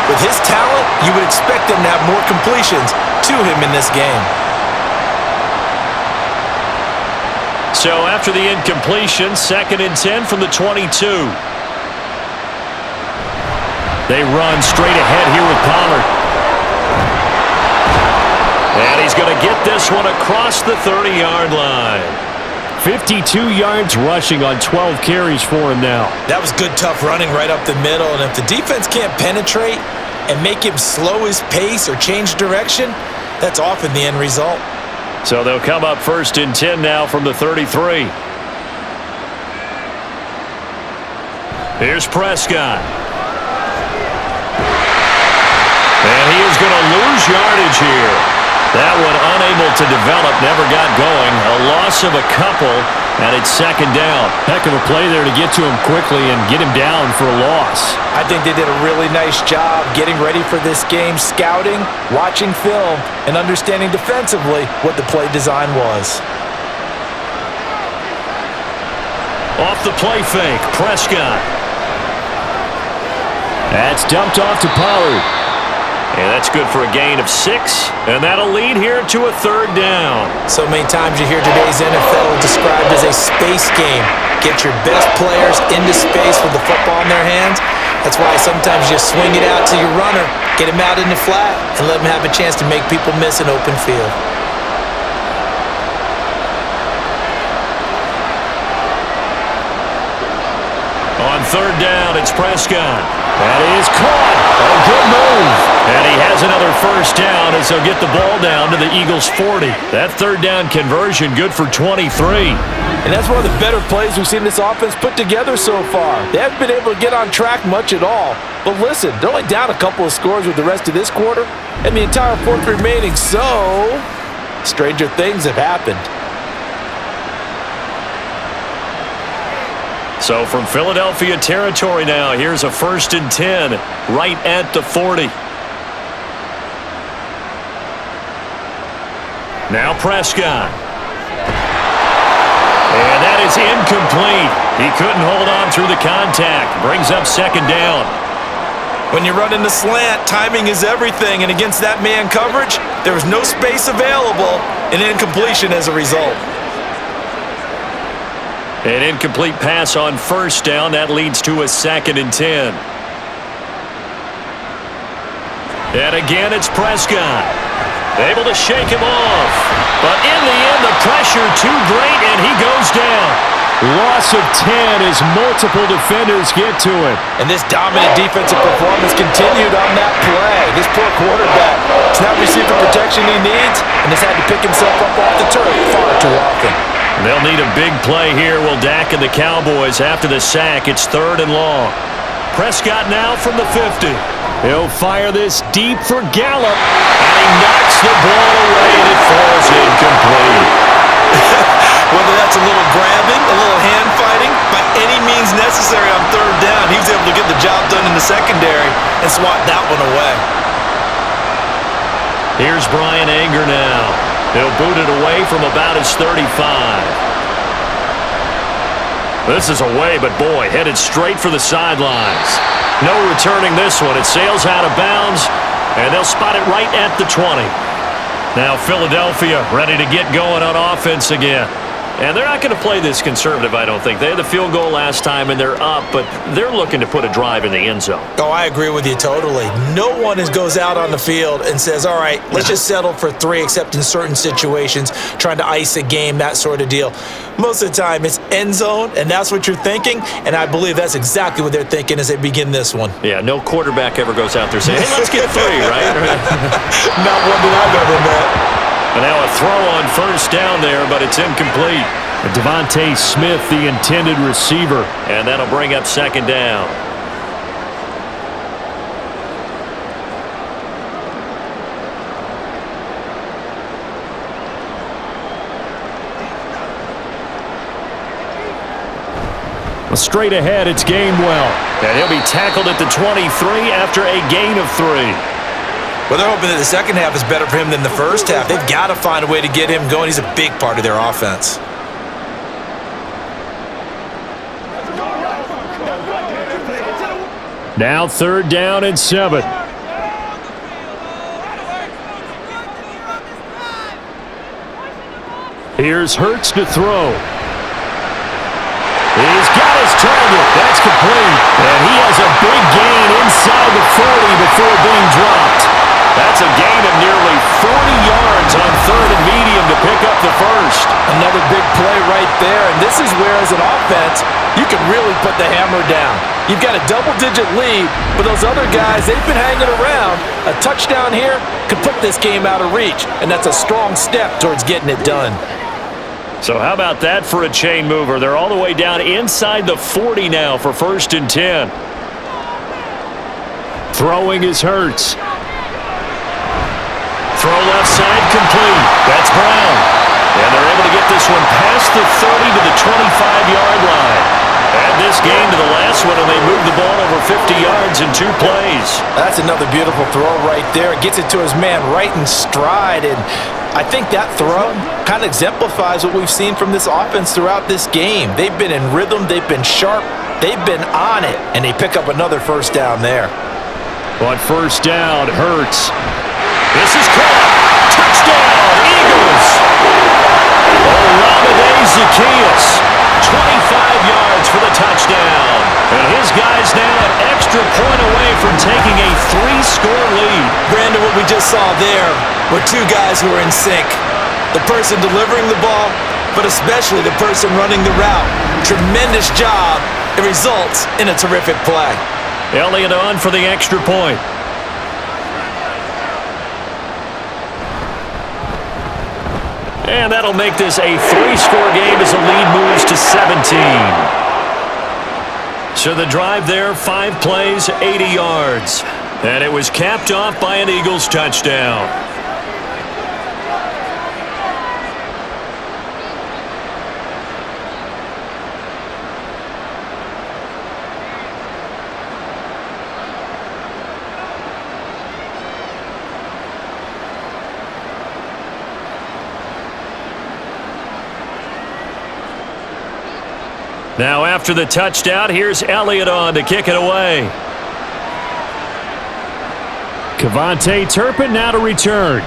with his talent, you would expect them to have more completions to him in this game. So after the incompletion, 2nd and 10 from the 22. They run straight ahead here with Pollard. And he's going to get this one across the 30-yard line. 52 yards rushing on 12 carries for him now. That was good, tough running right up the middle. And if the defense can't penetrate and make him slow his pace or change direction, that's often the end result. So they'll come up 1st and 10 now from the 33. Here's Prescott. And he is going to lose yardage here. That one unable to develop, never got going. A loss of a couple, and it's 2nd down. Heck of a play there to get to him quickly and get him down for a loss. I think they did a really nice job getting ready for this game, scouting, watching film, and understanding defensively what the play design was. Off the play fake, Prescott. That's dumped off to Pollard. And that's good for a gain of 6, and that'll lead here to a 3rd down. So many times you hear today's NFL described as a space game. Get your best players into space with the football in their hands. That's why sometimes you swing it out to your runner, get him out in the flat, and let him have a chance to make people miss an open field. On 3rd down, it's Prescott. That is caught. A good move. And he has another 1st down as they'll get the ball down to the Eagles' 40. That 3rd down conversion good for 23. And that's one of the better plays we've seen this offense put together so far. They haven't been able to get on track much at all. But listen, they're only down a couple of scores with the rest of this quarter and the entire 4th remaining. So, stranger things have happened. So from Philadelphia territory now, here's a 1st and 10 right at the 40. Now Prescott. And that is incomplete. He couldn't hold on through the contact. Brings up 2nd down. When you're running the slant, timing is everything. And against that man coverage, there was no space available and incompletion as a result. An incomplete pass on 1st down. That leads to a 2nd and 10. And again, it's Prescott. Able to shake him off. But in the end, the pressure too great, and he goes down. Loss of 10 as multiple defenders get to him. And this dominant defensive performance continued on that play. This poor quarterback has not received the protection he needs and has had to pick himself up off the turf far too often. They'll need a big play here. Will Dak and the Cowboys after the sack. It's 3rd and long. Prescott now from the 50. He'll fire this deep for Gallup. And he knocks the ball away and it falls incomplete. Whether that's a little grabbing, a little hand fighting, by any means necessary on 3rd down, he was able to get the job done in the secondary and swat that one away. Here's Brian Anger now. He'll boot it away from about his 35. This is away, but boy, headed straight for the sidelines. No returning this one. It sails out of bounds, and they'll spot it right at the 20. Now Philadelphia ready to get going on offense again. And they're not going to play this conservative, I don't think. They had the field goal last time, and they're up, but they're looking to put a drive in the end zone. Oh, I agree with you totally. No one goes out on the field and says, all right, let's just settle for 3, except in certain situations, trying to ice a game, that sort of deal. Most of the time, it's end zone, and that's what you're thinking, and I believe that's exactly what they're thinking as they begin this one. Yeah, no quarterback ever goes out there saying, hey, let's get 3, right? Not one that I've ever met. And now a throw on 1st down there, but it's incomplete. Devontae Smith, the intended receiver. And that'll bring up 2nd down. Straight ahead, it's Gainwell. And he'll be tackled at the 23 after a gain of 3. Well, they're hoping that the second half is better for him than the first half. They've got to find a way to get him going. He's a big part of their offense. Now 3rd down and 7. Here's Hurts to throw. That's complete. And he has a big gain inside the 40 before being dropped. That's a gain of nearly 40 yards on third and medium to pick up the first. Another big play right there, and this is where, as an offense, you can really put the hammer down. You've got a double-digit lead, but those other guys, they've been hanging around. A touchdown here could put this game out of reach, and that's a strong step towards getting it done. So how about that for a chain mover? They're all the way down inside the 40 now for 1st and 10. Throwing is Hurts. Throw left side, complete. That's Brown. And they're able to get this one past the 30 to the 25-yard line. Add this game to the last one, and they move the ball over 50 yards in 2 plays. That's another beautiful throw right there. Gets it to his man right in stride, and I think that throw kind of exemplifies what we've seen from this offense throughout this game. They've been in rhythm, they've been sharp, they've been on it, and they pick up another first down there. On 1st down, Hurts. This is caught. Touchdown, Eagles. Olamide Zaccheaus, 25 yards for the touchdown. And his guys now an extra point away from taking a 3-score lead. Brandon, what we just saw there were 2 guys who were in sync. The person delivering the ball, but especially the person running the route. Tremendous job. It results in a terrific play. Elliott on for the extra point. And that'll make this a 3-score game as the lead moves to 17. So the drive there, 5 plays, 80 yards. And it was capped off by an Eagles touchdown. Now after the touchdown, here's Elliott on to kick it away. Kevontae Turpin now to return.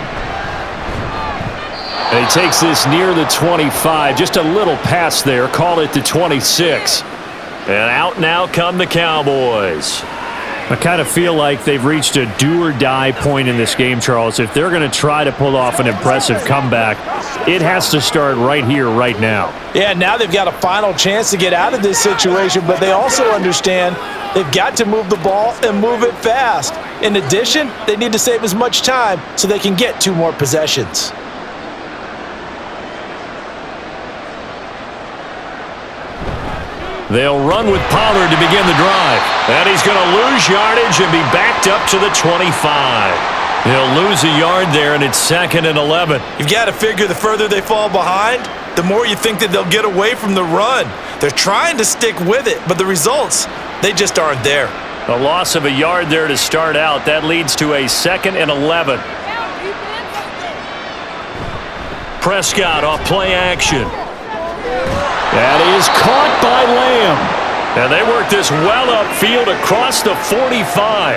And he takes this near the 25. Just a little pass there. Call it the 26. And out now come the Cowboys. I kind of feel like they've reached a do-or-die point in this game, Charles. If they're going to try to pull off an impressive comeback, it has to start right here, right now. Yeah, now they've got a final chance to get out of this situation, but they also understand they've got to move the ball and move it fast. In addition, they need to save as much time so they can get 2 more possessions. They'll run with Pollard to begin the drive. And he's going to lose yardage and be backed up to the 25. He'll lose a yard there, and it's 2nd and 11. You've got to figure the further they fall behind, the more you think that they'll get away from the run. They're trying to stick with it, but the results, they just aren't there. A loss of a yard there to start out. That leads to a 2nd and 11. Prescott off play action. That is caught by Lamb. And they work this well upfield across the 45.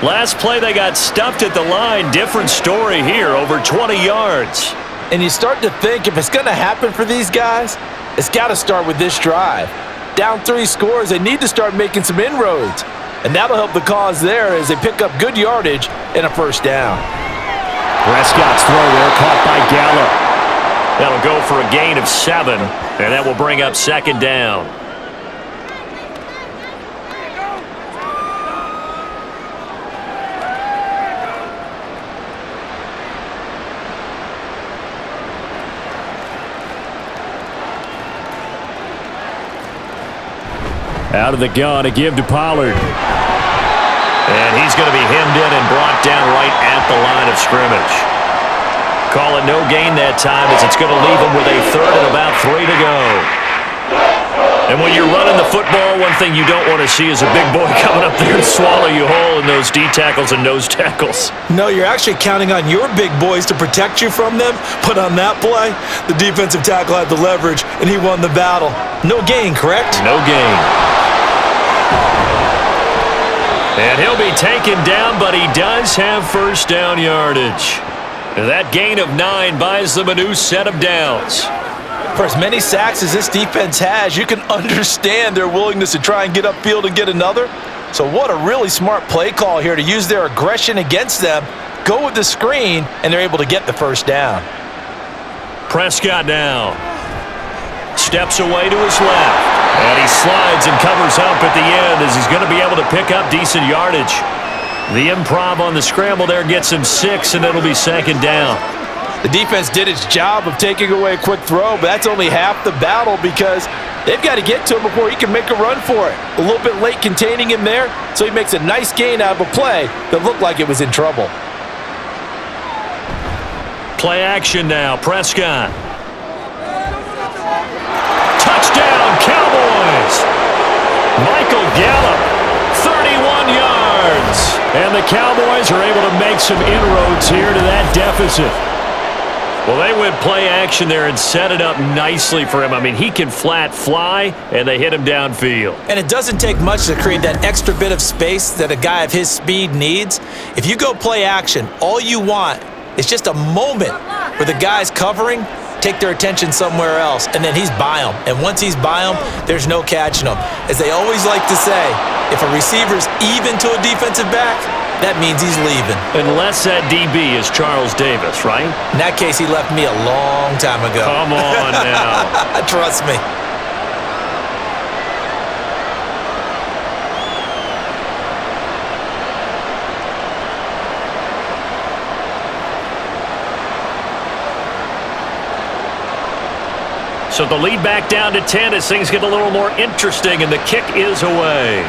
Last play they got stuffed at the line. Different story here, over 20 yards. And you start to think if it's going to happen for these guys, it's got to start with this drive. Down 3 scores, they need to start making some inroads. And that'll help the cause there as they pick up good yardage and a first down. Prescott's throw there caught by Gallup. That'll go for a gain of 7, and that will bring up 2nd down. Out of the gun to give to Pollard. And he's going to be hemmed in and brought down right at the line of scrimmage. Call it no gain that time as it's going to leave him with a 3rd and about 3 to go. And when you're running the football, one thing you don't want to see is a big boy coming up there and swallow you whole in those D tackles and nose tackles. No, you're actually counting on your big boys to protect you from them, but on that play, the defensive tackle had the leverage, and he won the battle. No gain, correct? No gain. And he'll be taken down, but he does have first down yardage. That gain of 9 buys them a new set of downs. For as many sacks as this defense has, you can understand their willingness to try and get upfield and get another. So what a really smart play call here to use their aggression against them, go with the screen, and they're able to get the first down. Prescott now. Steps away to his left. And he slides and covers up at the end as he's going to be able to pick up decent yardage. The improv on the scramble there gets him 6, and it'll be second down. The defense did its job of taking away a quick throw, but that's only half the battle because they've got to get to him before he can make a run for it. A little bit late containing him there, so he makes a nice gain out of a play that looked like it was in trouble. Play action now, Prescott. Touchdown, Cowboys! Michael Gallup, 31 yards. And the Cowboys are able to make some inroads here to that deficit. Well, they went play action there and set it up nicely for him. I mean, he can flat fly, and they hit him downfield. And it doesn't take much to create that extra bit of space that a guy of his speed needs. If you go play action, all you want is just a moment where the guy's covering, take their attention somewhere else, and then he's by him. And once he's by him, there's no catching him. As they always like to say, if a receiver's even to a defensive back, that means he's leaving. Unless that DB is Charles Davis, right? In that case, he left me a long time ago. Come on now. Trust me. So the lead back down to 10 as things get a little more interesting, and the kick is away.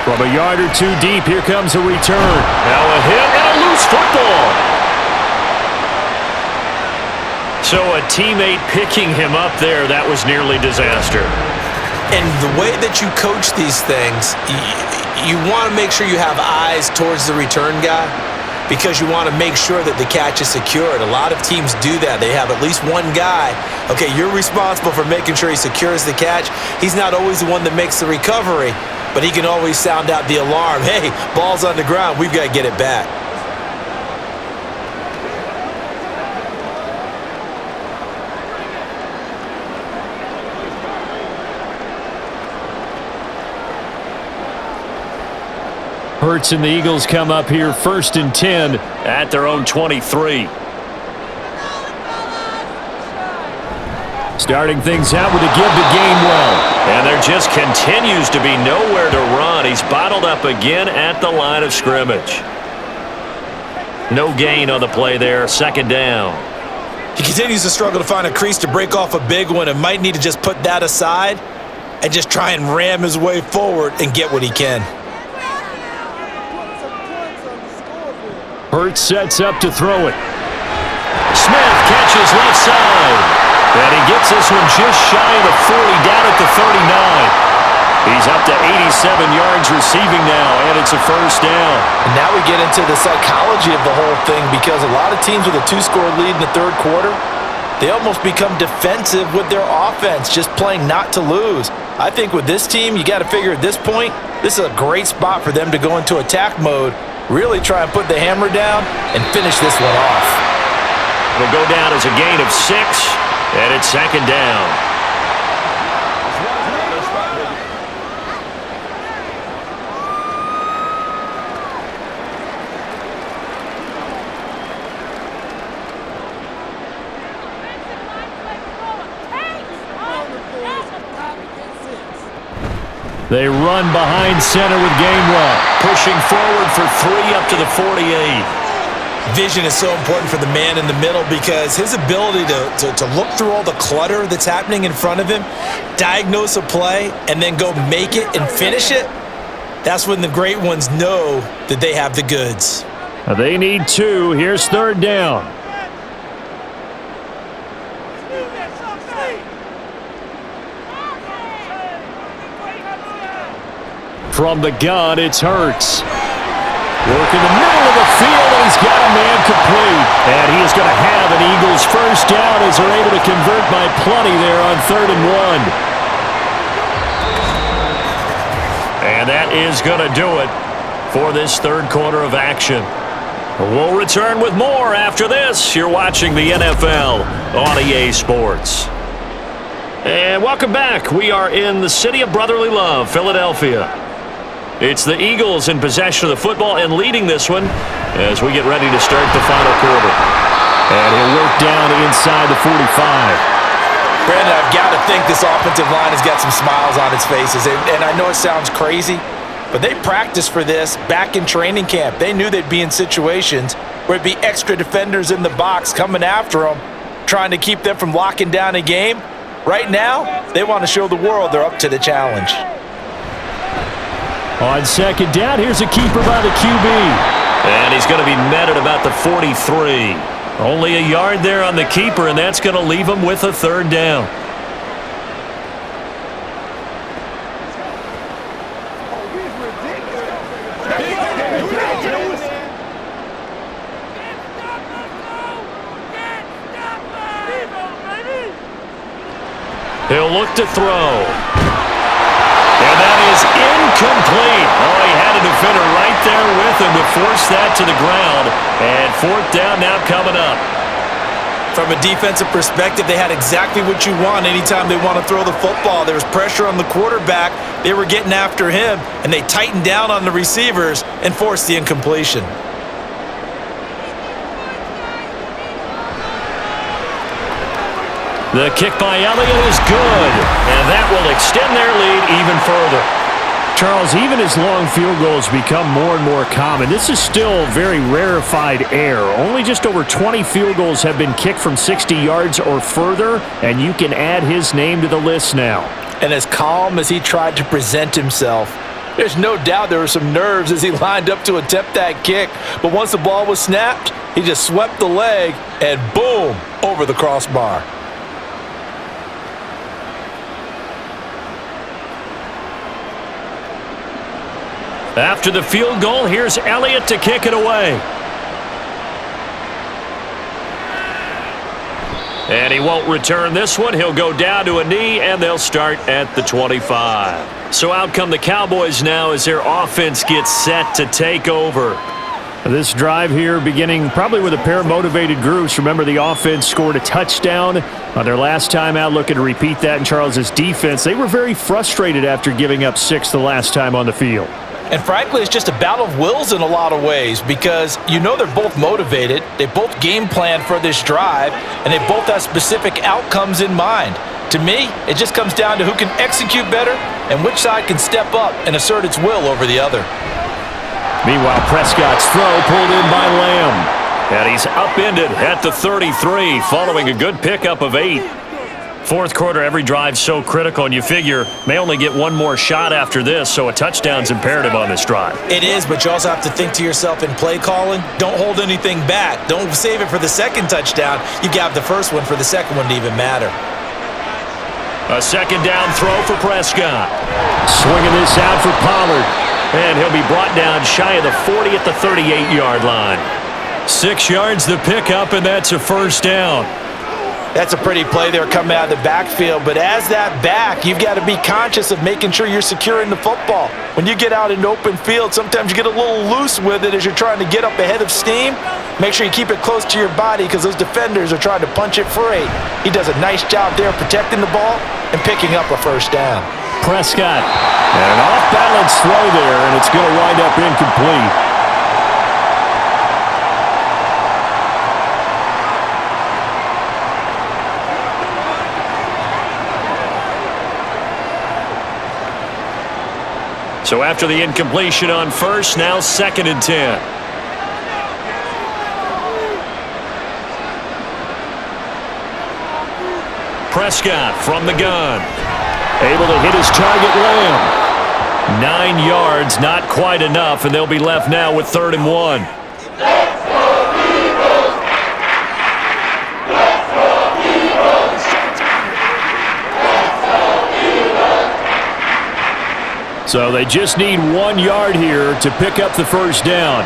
From a yard or two deep, here comes a return. Now a hit and a loose football. So a teammate picking him up there, that was nearly disaster. And the way that you coach these things, you want to make sure you have eyes towards the return guy because you want to make sure that the catch is secured. A lot of teams do that. They have at least one guy. Okay, you're responsible for making sure he secures the catch. He's not always the one that makes the recovery, but he can always sound out the alarm. Hey, ball's on the ground. We've got to get it back. Hurts and the Eagles come up here 1st and 10 at their own 23. Starting things out with a give to Gainwell. And there just continues to be nowhere to run. He's bottled up again at the line of scrimmage. No gain on the play there, 2nd down. He continues to struggle to find a crease to break off a big one and might need to just put that aside and just try and ram his way forward and get what he can. Hurts sets up to throw it. Smith catches left side. And he gets this one just shy of the 40, down at the 39. He's up to 87 yards receiving now, and it's a 1st down. And now we get into the psychology of the whole thing because a lot of teams with a 2-score lead in the 3rd quarter, they almost become defensive with their offense, just playing not to lose. I think with this team, you got to figure at this point, this is a great spot for them to go into attack mode, really try and put the hammer down and finish this one off. It'll go down as a gain of 6, and it's 2nd down. They run behind center with Gainwell, pushing forward for 3 up to the 48. Vision is so important for the man in the middle because his ability to look through all the clutter that's happening in front of him, diagnose a play, and then go make it and finish it, that's when the great ones know that they have the goods. They need 2. Here's 3rd down. From the gun, it's Hurts. Work in the middle of the field, and he's got a man complete. And he is going to have an Eagles 1st down as they're able to convert by plenty there on 3rd and 1. And that is going to do it for this 3rd quarter of action. We'll return with more after this. You're watching the NFL on EA Sports. And welcome back. We are in the city of brotherly love, Philadelphia. It's the Eagles in possession of the football and leading this one as we get ready to start the final quarter. And he'll work down inside the 45. Brandon, I've got to think this offensive line has got some smiles on its faces. And I know it sounds crazy, but they practiced for this back in training camp. They knew they'd be in situations where it'd be extra defenders in the box coming after them, trying to keep them from locking down a game. Right now, they want to show the world they're up to the challenge. On second down, here's a keeper by the QB. And he's going to be met at about the 43. Only a yard there on the keeper, and that's going to leave him with a third down. He'll look to throw. And that is incomplete. Oh, he had a defender right there with him to force that to the ground. And fourth down now coming up. From a defensive perspective, they had exactly what you want anytime they want to throw the football. There was pressure on the quarterback. They were getting after him, and they tightened down on the receivers and forced the incompletion. The kick by Elliott is good, and that will extend their lead even further. Charles, even as long field goals become more and more common, this is still very rarefied air. Only just over 20 field goals have been kicked from 60 yards or further, and you can add his name to the list now. And as calm as he tried to present himself, there's no doubt there were some nerves as he lined up to attempt that kick. But once the ball was snapped, he just swept the leg and boom, over the crossbar. After the field goal, here's Elliott to kick it away. And he won't return this one. He'll go down to a knee, and they'll start at the 25. So out come the Cowboys now as their offense gets set to take over. This drive here beginning probably with a pair of motivated groups. Remember, the offense scored a touchdown on their last time out, looking to repeat that in Charles's defense. They were very frustrated after giving up 6 the last time on the field. And frankly, it's just a battle of wills in a lot of ways because you know they're both motivated, they both game plan for this drive, and they both have specific outcomes in mind. To me, it just comes down to who can execute better and which side can step up and assert its will over the other. Meanwhile, Prescott's throw pulled in by Lamb. And he's upended at the 33 following a good pickup of 8. Fourth quarter, every drive's so critical, and you figure may only get one more shot after this, so a touchdown's imperative on this drive. It is, but you also have to think to yourself in play calling, don't hold anything back. Don't save it for the second touchdown. You got the first one for the second one to even matter. A second down throw for Prescott. Swinging this out for Pollard, and he'll be brought down shy of the 40 at the 38-yard line. 6 yards the pickup, and that's a first down. That's a pretty play there coming out of the backfield, but as that back, you've got to be conscious of making sure you're securing the football. When you get out in open field, sometimes you get a little loose with it as you're trying to get up ahead of steam. Make sure you keep it close to your body because those defenders are trying to punch it free. He does a nice job there protecting the ball and picking up a first down. Prescott, an off-balance throw there, and it's going to wind up incomplete. So after the incompletion on first, now 2nd and 10. Prescott from the gun. Able to hit his target, Lamb. 9 yards, not quite enough, and they'll be left now with 3rd and 1. So they just need 1 yard here to pick up the first down.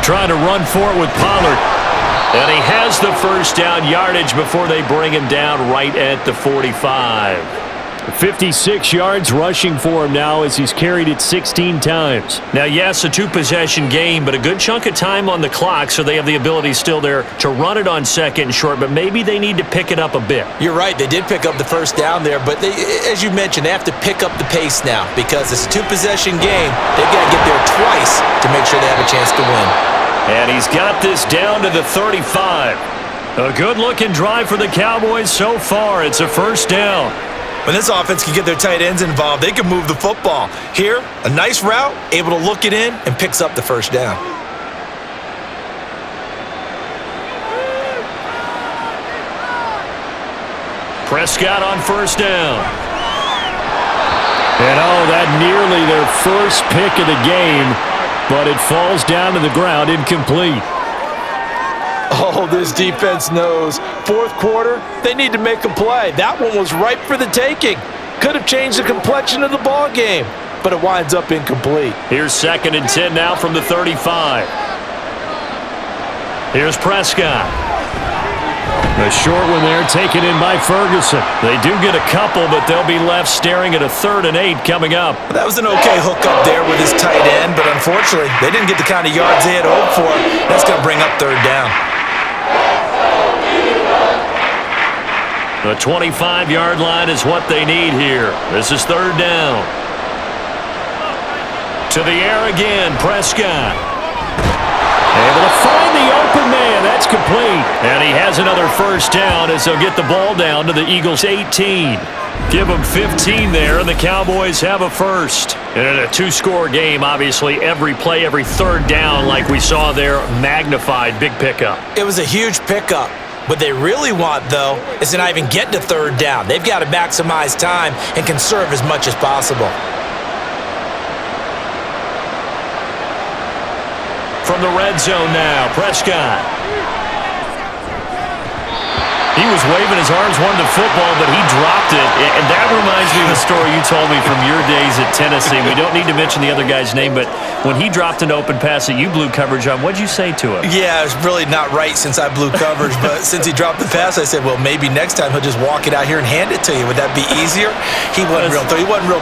Trying to run for it with Pollard. And he has the first down yardage before they bring him down right at the 45. 56 yards rushing for him now as he's carried it 16 times. Now, yes, a two-possession game, but a good chunk of time on the clock, so they have the ability still there to run it on second and short, but maybe they need to pick it up a bit. You're right. They did pick up the first down there, but as you mentioned, they have to pick up the pace now because it's a two-possession game. They've got to get there twice to make sure they have a chance to win. And he's got this down to the 35. A good-looking drive for the Cowboys so far. It's a first down. When this offense can get their tight ends involved, they can move the football. Here, a nice route, able to look it in, and picks up the first down. Prescott on first down. And that nearly their first pick of the game, but it falls down to the ground incomplete. Oh, this defense knows. Fourth quarter, they need to make a play. That one was ripe for the taking. Could have changed the complexion of the ball game, but it winds up incomplete. Here's 2nd and 10 now from the 35. Here's Prescott. A short one there taken in by Ferguson. They do get a couple, but they'll be left staring at a 3rd and 8 coming up. That was an okay hook up there with his tight end, but unfortunately, they didn't get the kind of yards they had hoped for. That's going to bring up 3rd down. The 25-yard line is what they need here. This is 3rd down. To the air again, Prescott. Able to find the open man. That's complete. And he has another first down as they'll get the ball down to the Eagles' 18. Give them 15 there, and the Cowboys have a first. And in a two-score game, obviously, every play, every 3rd down, like we saw there, magnified. Big pickup. It was a huge pickup. What they really want, though, is to not even get to 3rd down. They've got to maximize time and conserve as much as possible. From the red zone now, Prescott. He was waving his arms, wanted the football, but he dropped it. And that reminds me of a story you told me from your days at Tennessee. We don't need to mention the other guy's name, but when he dropped an open pass that you blew coverage on, what'd you say to him? Yeah, it's really not right since I blew coverage, but since he dropped the pass, I said, well, maybe next time he'll just walk it out here and hand it to you. Would that be easier? He wasn't real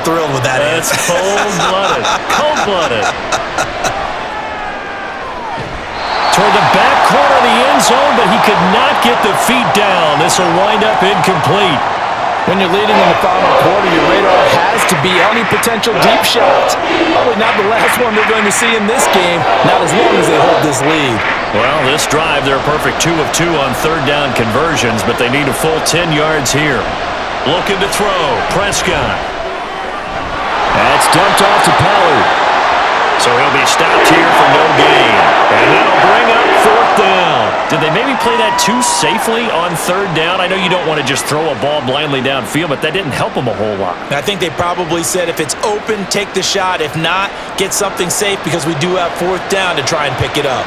thrilled with that answer. That's cold-blooded. Cold-blooded. Toward the back corner of the end zone, but he could not get the feet down. This will wind up incomplete. When you're leading in the final quarter, your radar has to be on any potential deep shots. Probably not the last one they're going to see in this game, not as long as they hold this lead. Well, this drive, they're a perfect 2 of 2 on 3rd down conversions, but they need a full 10 yards here. Looking to throw, Prescott. That's dumped off to Pollard. So he'll be stopped here for no gain. And that'll bring up 4th down. Did they maybe play that too safely on 3rd down? I know you don't want to just throw a ball blindly downfield, but that didn't help them a whole lot. I think they probably said if it's open, take the shot. If not, get something safe because we do have 4th down to try and pick it up.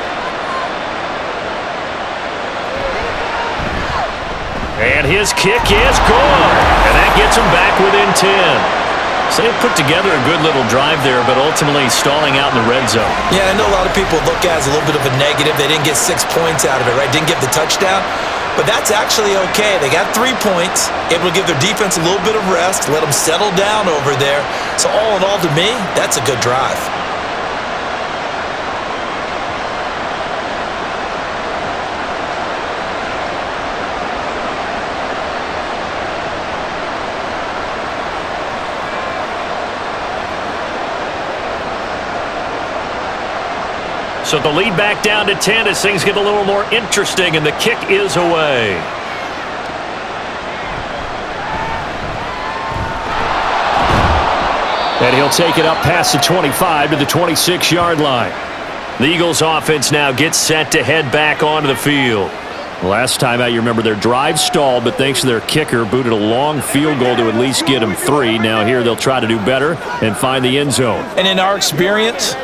And his kick is gone. And that gets him back within 10. So they put together a good little drive there, but ultimately stalling out in the red zone. Yeah, I know a lot of people look at it as a little bit of a negative. They didn't get 6 points out of it, right? Didn't get the touchdown. But that's actually okay. They got 3 points, able to give their defense a little bit of rest, let them settle down over there. So all in all, to me, that's a good drive. So the lead back down to 10 as things get a little more interesting, and the kick is away. And he'll take it up past the 25 to the 26-yard line. The Eagles offense now gets set to head back onto the field. Last time out, you remember their drive stalled, but thanks to their kicker, booted a long field goal to at least get them 3. Now here they'll try to do better and find the end zone. And in our experience,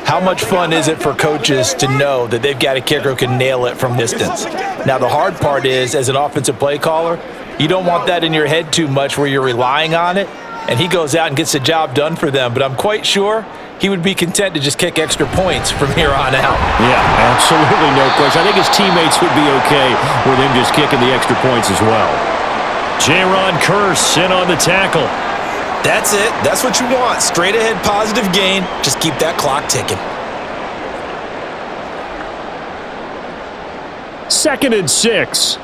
how much fun is it for coaches to know that they've got a kicker who can nail it from distance? Now, the hard part is, as an offensive play caller, you don't want that in your head too much where you're relying on it, and he goes out and gets the job done for them. But I'm quite sure he would be content to just kick extra points from here on out. Yeah, absolutely no question. I think his teammates would be okay with him just kicking the extra points as well. Jaron Kearse in on the tackle. That's it. That's what you want. Straight ahead positive gain. Just keep that clock ticking. 2nd and 6.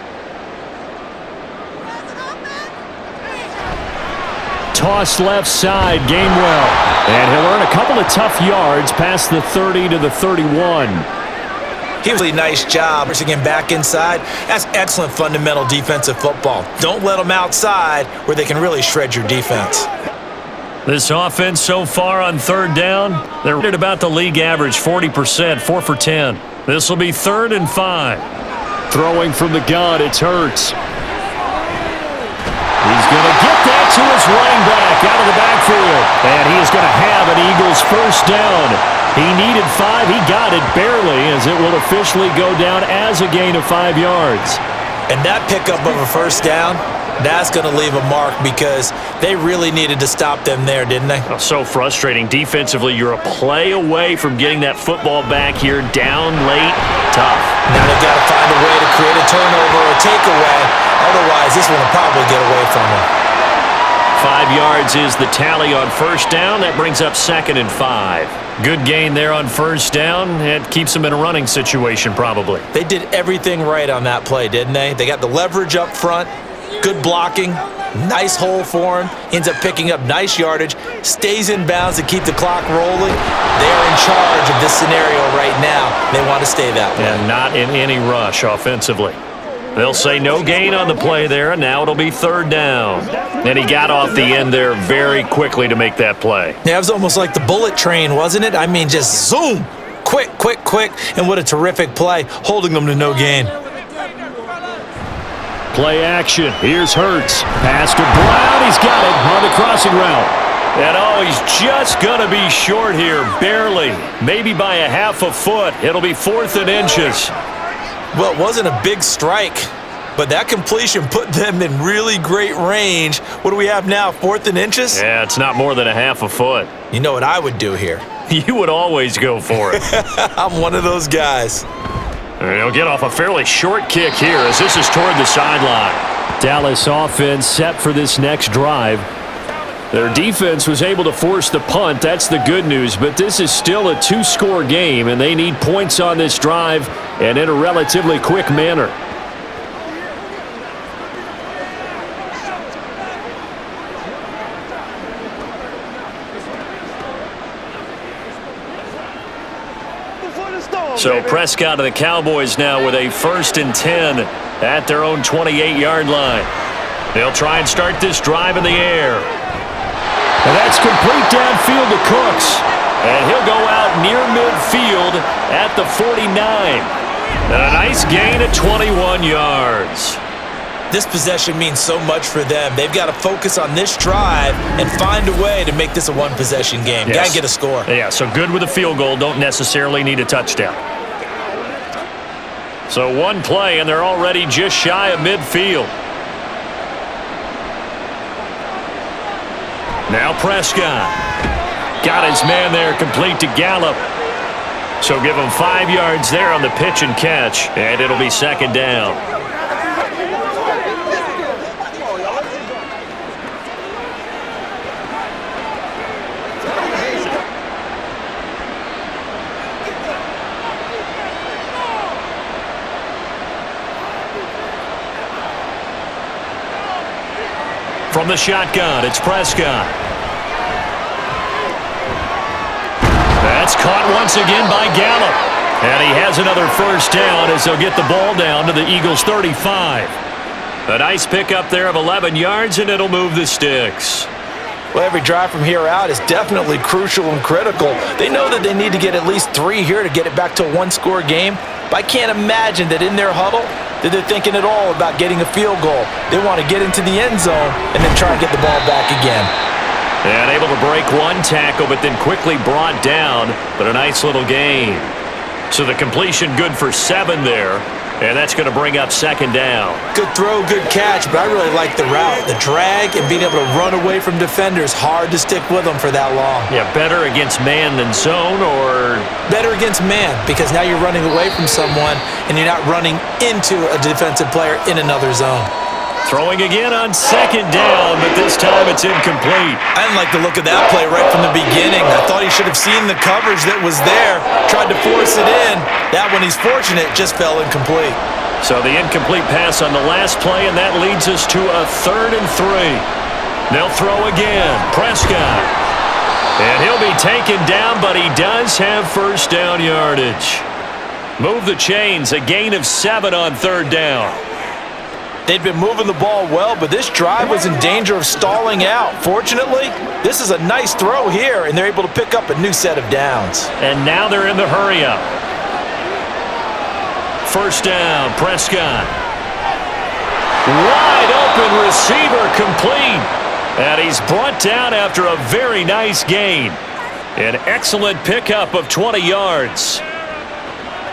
Toss left side, Gainwell. And he'll earn a couple of tough yards past the 30 to the 31. He was a nice job pushing him back inside. That's excellent fundamental defensive football. Don't let them outside where they can really shred your defense. This offense so far on 3rd down, they're at about the league average, 40%, 4 for 10. This will be 3rd and 5. Throwing from the gun, it's Hurts. He's going to get that to his running back out of the backfield. And he is going to have an Eagles first down. He needed 5. He got it barely, as it will officially go down as a gain of 5 yards. And that pickup of a first down, that's going to leave a mark because they really needed to stop them there, didn't they? Oh, so frustrating. Defensively, you're a play away from getting that football back here down late. Tough. Now they've got to find a way to create a turnover or a takeaway. Otherwise, this one will probably get away from them. 5 yards is the tally on first down. That brings up 2nd and 5. Good gain there on first down. It keeps them in a running situation probably. They did everything right on that play, didn't they? They got the leverage up front, good blocking, nice hole for him. Ends up picking up nice yardage, stays in bounds to keep the clock rolling. They're in charge of this scenario right now. They want to stay that way. And not in any rush offensively. They'll say no gain on the play there, and now it'll be 3rd down. And he got off the end there very quickly to make that play. Yeah, it was almost like the bullet train, wasn't it? I mean, just zoom, quick, quick, quick, and what a terrific play, holding them to no gain. Play action. Here's Hurts. Pass to Brown. He's got it on the crossing route. And he's just going to be short here, barely. Maybe by a half a foot. It'll be 4th and inches. Well, it wasn't a big strike, but that completion put them in really great range. What do we have now, 4th and inches? Yeah, it's not more than a half a foot. You know what I would do here? You would always go for it. I'm one of those guys. He'll get off a fairly short kick here as this is toward the sideline. Dallas offense set for this next drive. Their defense was able to force the punt. That's the good news, but this is still a 2-score game, and they need points on this drive and in a relatively quick manner. So Prescott and the Cowboys now with a 1st and 10 at their own 28-yard line. They'll try and start this drive in the air. And that's complete downfield to Cooks. And he'll go out near midfield at the 49. And a nice gain at 21 yards. This possession means so much for them. They've got to focus on this drive and find a way to make this a one-possession game. Yes. Got to get a score. Yeah, so good with a field goal. Don't necessarily need a touchdown. So one play, and they're already just shy of midfield. Now Prescott. Got his man there, complete to Gallup. So give him 5 yards there on the pitch and catch, and it'll be 2nd down. From the shotgun, it's Prescott. That's caught once again by Gallup. And he has another first down as they'll get the ball down to the Eagles' 35. A nice pickup there of 11 yards, and it'll move the sticks. Well, every drive from here out is definitely crucial and critical. They know that they need to get at least 3 here to get it back to a one-score game. But I can't imagine that in their huddle that they're thinking at all about getting a field goal. They want to get into the end zone and then try and get the ball back again. And able to break one tackle, but then quickly brought down, but a nice little gain. So the completion good for 7 there, and that's going to bring up 2nd down. Good throw, good catch, but I really like the route. The drag and being able to run away from defenders, hard to stick with them for that long. Yeah, better against man than zone, or? Better against man, because now you're running away from someone and you're not running into a defensive player in another zone. Throwing again on second down, but this time it's incomplete. I didn't like the look of that play right from the beginning. I thought he should have seen the coverage that was there, tried to force it in. That one, he's fortunate, just fell incomplete. So the incomplete pass on the last play, and that leads us to a 3rd and 3. They'll throw again. Prescott. And he'll be taken down, but he does have first down yardage. Move the chains, a gain of 7 on 3rd down. They'd been moving the ball well, but this drive was in danger of stalling out. Fortunately, this is a nice throw here, and they're able to pick up a new set of downs. And now they're in the hurry-up. First down, Prescott. Wide open receiver complete. And he's brought down after a very nice gain. An excellent pickup of 20 yards.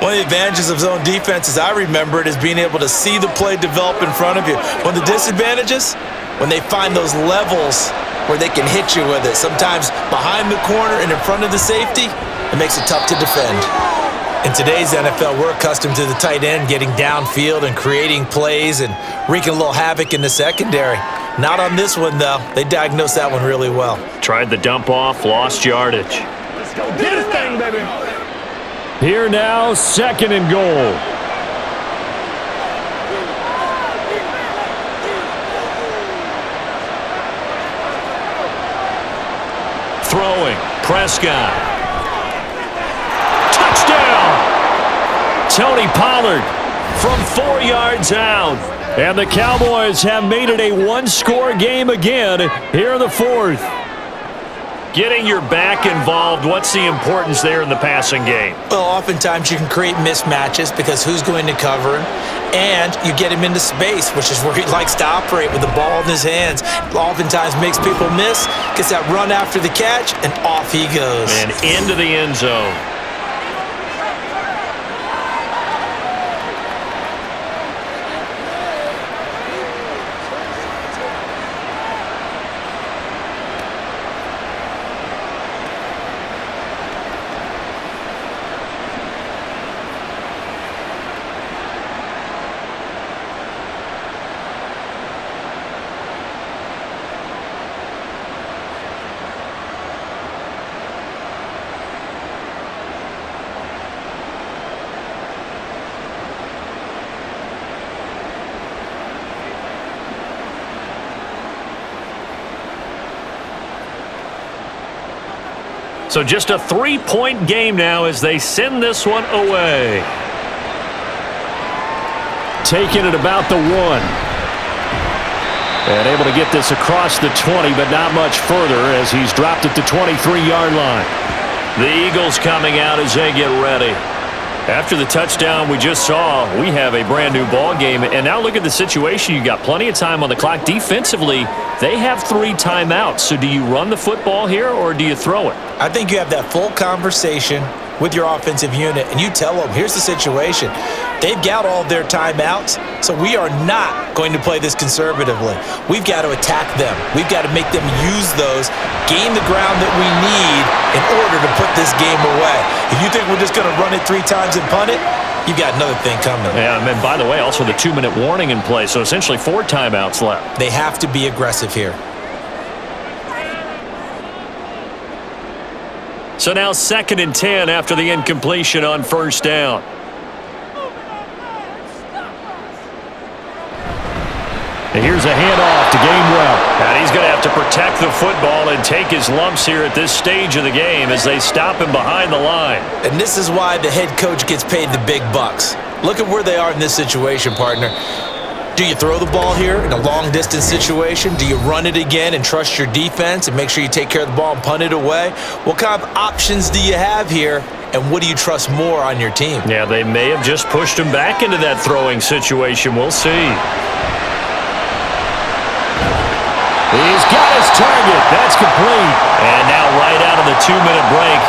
One of the advantages of zone defense, as I remember it, is being able to see the play develop in front of you. One of the disadvantages, when they find those levels where they can hit you with it, sometimes behind the corner and in front of the safety, it makes it tough to defend. In today's NFL, we're accustomed to the tight end getting downfield and creating plays and wreaking a little havoc in the secondary. Not on this one, though. They diagnosed that one really well. Tried the dump off, lost yardage. Let's go get this thing, baby. Here now, 2nd and goal. Throwing, Prescott. Touchdown! Tony Pollard from 4 yards out. And the Cowboys have made it a one-score game again here in the 4th. Getting your back involved, what's the importance there in the passing game? Well, oftentimes you can create mismatches because who's going to cover him? And you get him into space, which is where he likes to operate with the ball in his hands. Oftentimes makes people miss, gets that run after the catch, and off he goes. And into the end zone. So just a 3-point game now as they send this one away. Taking it about the 1. And able to get this across the 20, but not much further as he's dropped it to 23-yard line. The Eagles coming out as they get ready. After the touchdown we just saw, we have a brand new ball game. And now look at the situation. You got plenty of time on the clock. Defensively, they have 3 timeouts. So do you run the football here or do you throw it? I think you have that full conversation with your offensive unit, and you tell them, here's the situation. They've got all their timeouts, so we are not going to play this conservatively. We've got to attack them. We've got to make them use those, gain the ground that we need in order to put this game away. If you think we're just going to run it 3 times and punt it, you've got another thing coming. Yeah, and by the way, also the 2-minute warning in play, so essentially 4 timeouts left. They have to be aggressive here. So now 2nd and 10 after the incompletion on first down. And here's a handoff to Gainwell. And he's going to have to protect the football and take his lumps here at this stage of the game as they stop him behind the line. And this is why the head coach gets paid the big bucks. Look at where they are in this situation, partner. Do you throw the ball here in a long-distance situation? Do you run it again and trust your defense and make sure you take care of the ball and punt it away? What kind of options do you have here, and what do you trust more on your team? Yeah, they may have just pushed him back into that throwing situation. We'll see. He's got his target. That's complete. And now right out of the 2-minute break,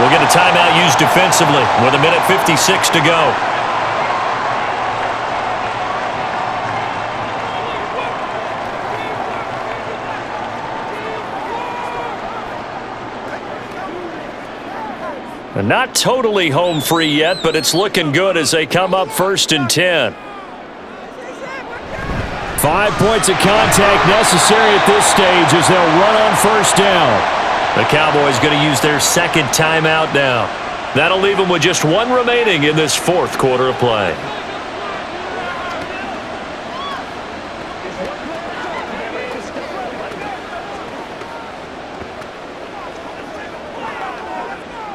we'll get a timeout used defensively with 1:56 to go. Not totally home free yet, but it's looking good as they come up 1st and 10. 5 points of contact necessary at this stage as they'll run on first down. The Cowboys going to use their second timeout now. That'll leave them with just one remaining in this fourth quarter of play.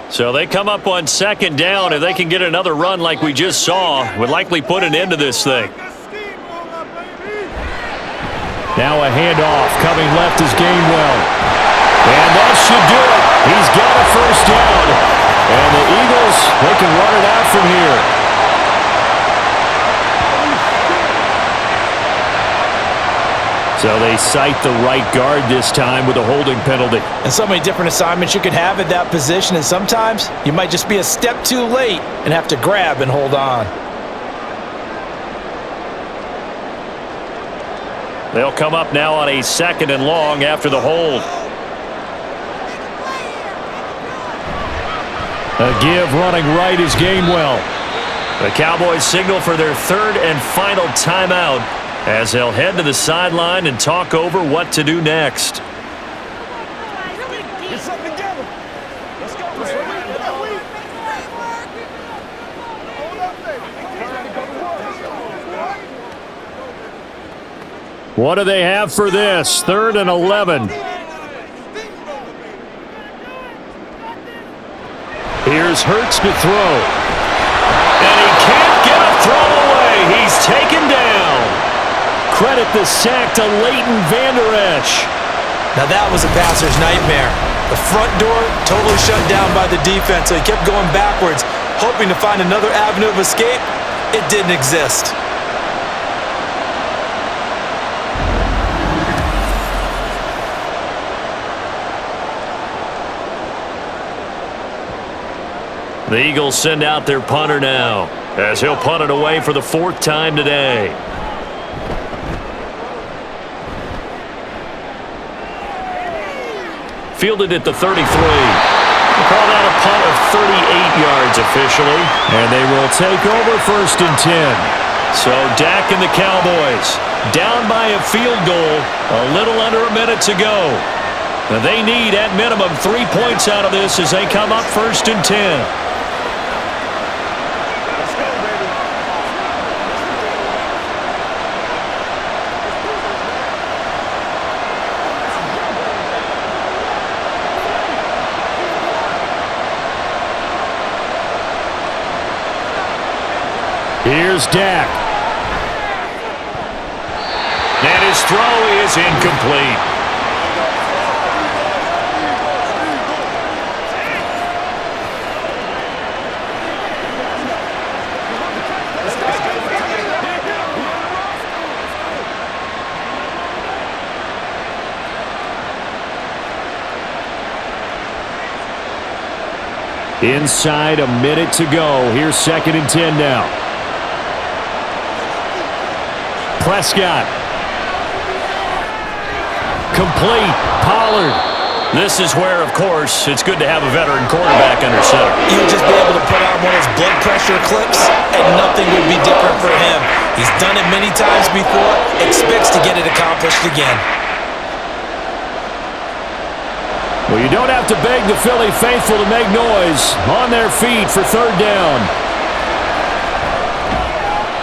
So they come up on second down. If they can get another run like we just saw, would likely put an end to this thing. Now a handoff coming left is Gainwell. And that should do it. He's got a first down. And the Eagles, they can run it out from here. So they cite the right guard this time with a holding penalty. And so many different assignments you could have at that position, and sometimes you might just be a step too late and have to grab and hold on. They'll come up now on a second and long after the hold. A give running right is Gainwell. The Cowboys signal for their third and final timeout as they'll head to the sideline and talk over what to do next. Get something together. Let's go. What do they have for this? 3rd and 11. Here's Hurts to throw. And he can't get a throw away. He's taken down. Credit the sack to Leighton Vander Esch. Now that was a passer's nightmare. The front door totally shut down by the defense, so he kept going backwards, hoping to find another avenue of escape. It didn't exist. The Eagles send out their punter now as he'll punt it away for the 4th time today. Fielded at the 33. Call that a punt of 38 yards officially. And they will take over 1st and 10. So Dak and the Cowboys down by a field goal, a little under a minute to go. Now they need at minimum 3 points out of this as they come up 1st and 10. Here's Dak. And his throw is incomplete. Inside a minute to go. Here's 2nd and 10 now. Prescott. Complete. Pollard. This is where, of course, it's good to have a veteran quarterback under center. He would just be able to put on one of his blood pressure clips, and nothing would be different for him. He's done it many times before, expects to get it accomplished again. Well, you don't have to beg the Philly faithful to make noise. On their feet for 3rd down.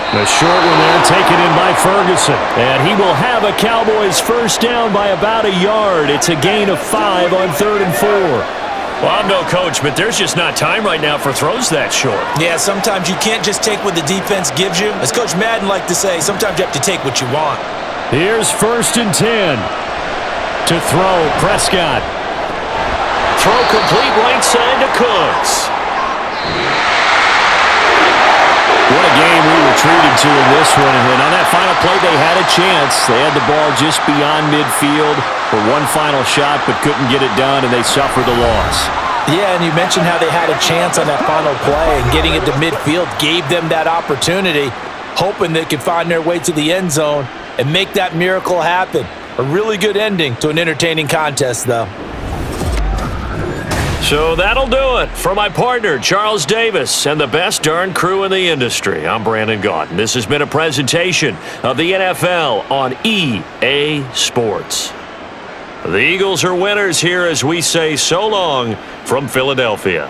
The short one there taken in by Ferguson. And he will have a Cowboys first down by about a yard. It's a gain of 5 on 3rd and 4. Well, I'm no coach, but there's just not time right now for throws that short. Yeah, sometimes you can't just take what the defense gives you. As Coach Madden liked to say, sometimes you have to take what you want. Here's 1st and 10. To throw, Prescott. Throw complete right side to Cooks. What a game we were treated to in this one. And on that final play, they had a chance. They had the ball just beyond midfield for one final shot, but couldn't get it done, and they suffered the loss. Yeah, and you mentioned how they had a chance on that final play, and getting it to midfield gave them that opportunity, hoping they could find their way to the end zone and make that miracle happen. A really good ending to an entertaining contest, though. So that'll do it. For my partner, Charles Davis, and the best darn crew in the industry, I'm Brandon Gaudin. This has been a presentation of the NFL on EA Sports. The Eagles are winners here as we say so long from Philadelphia.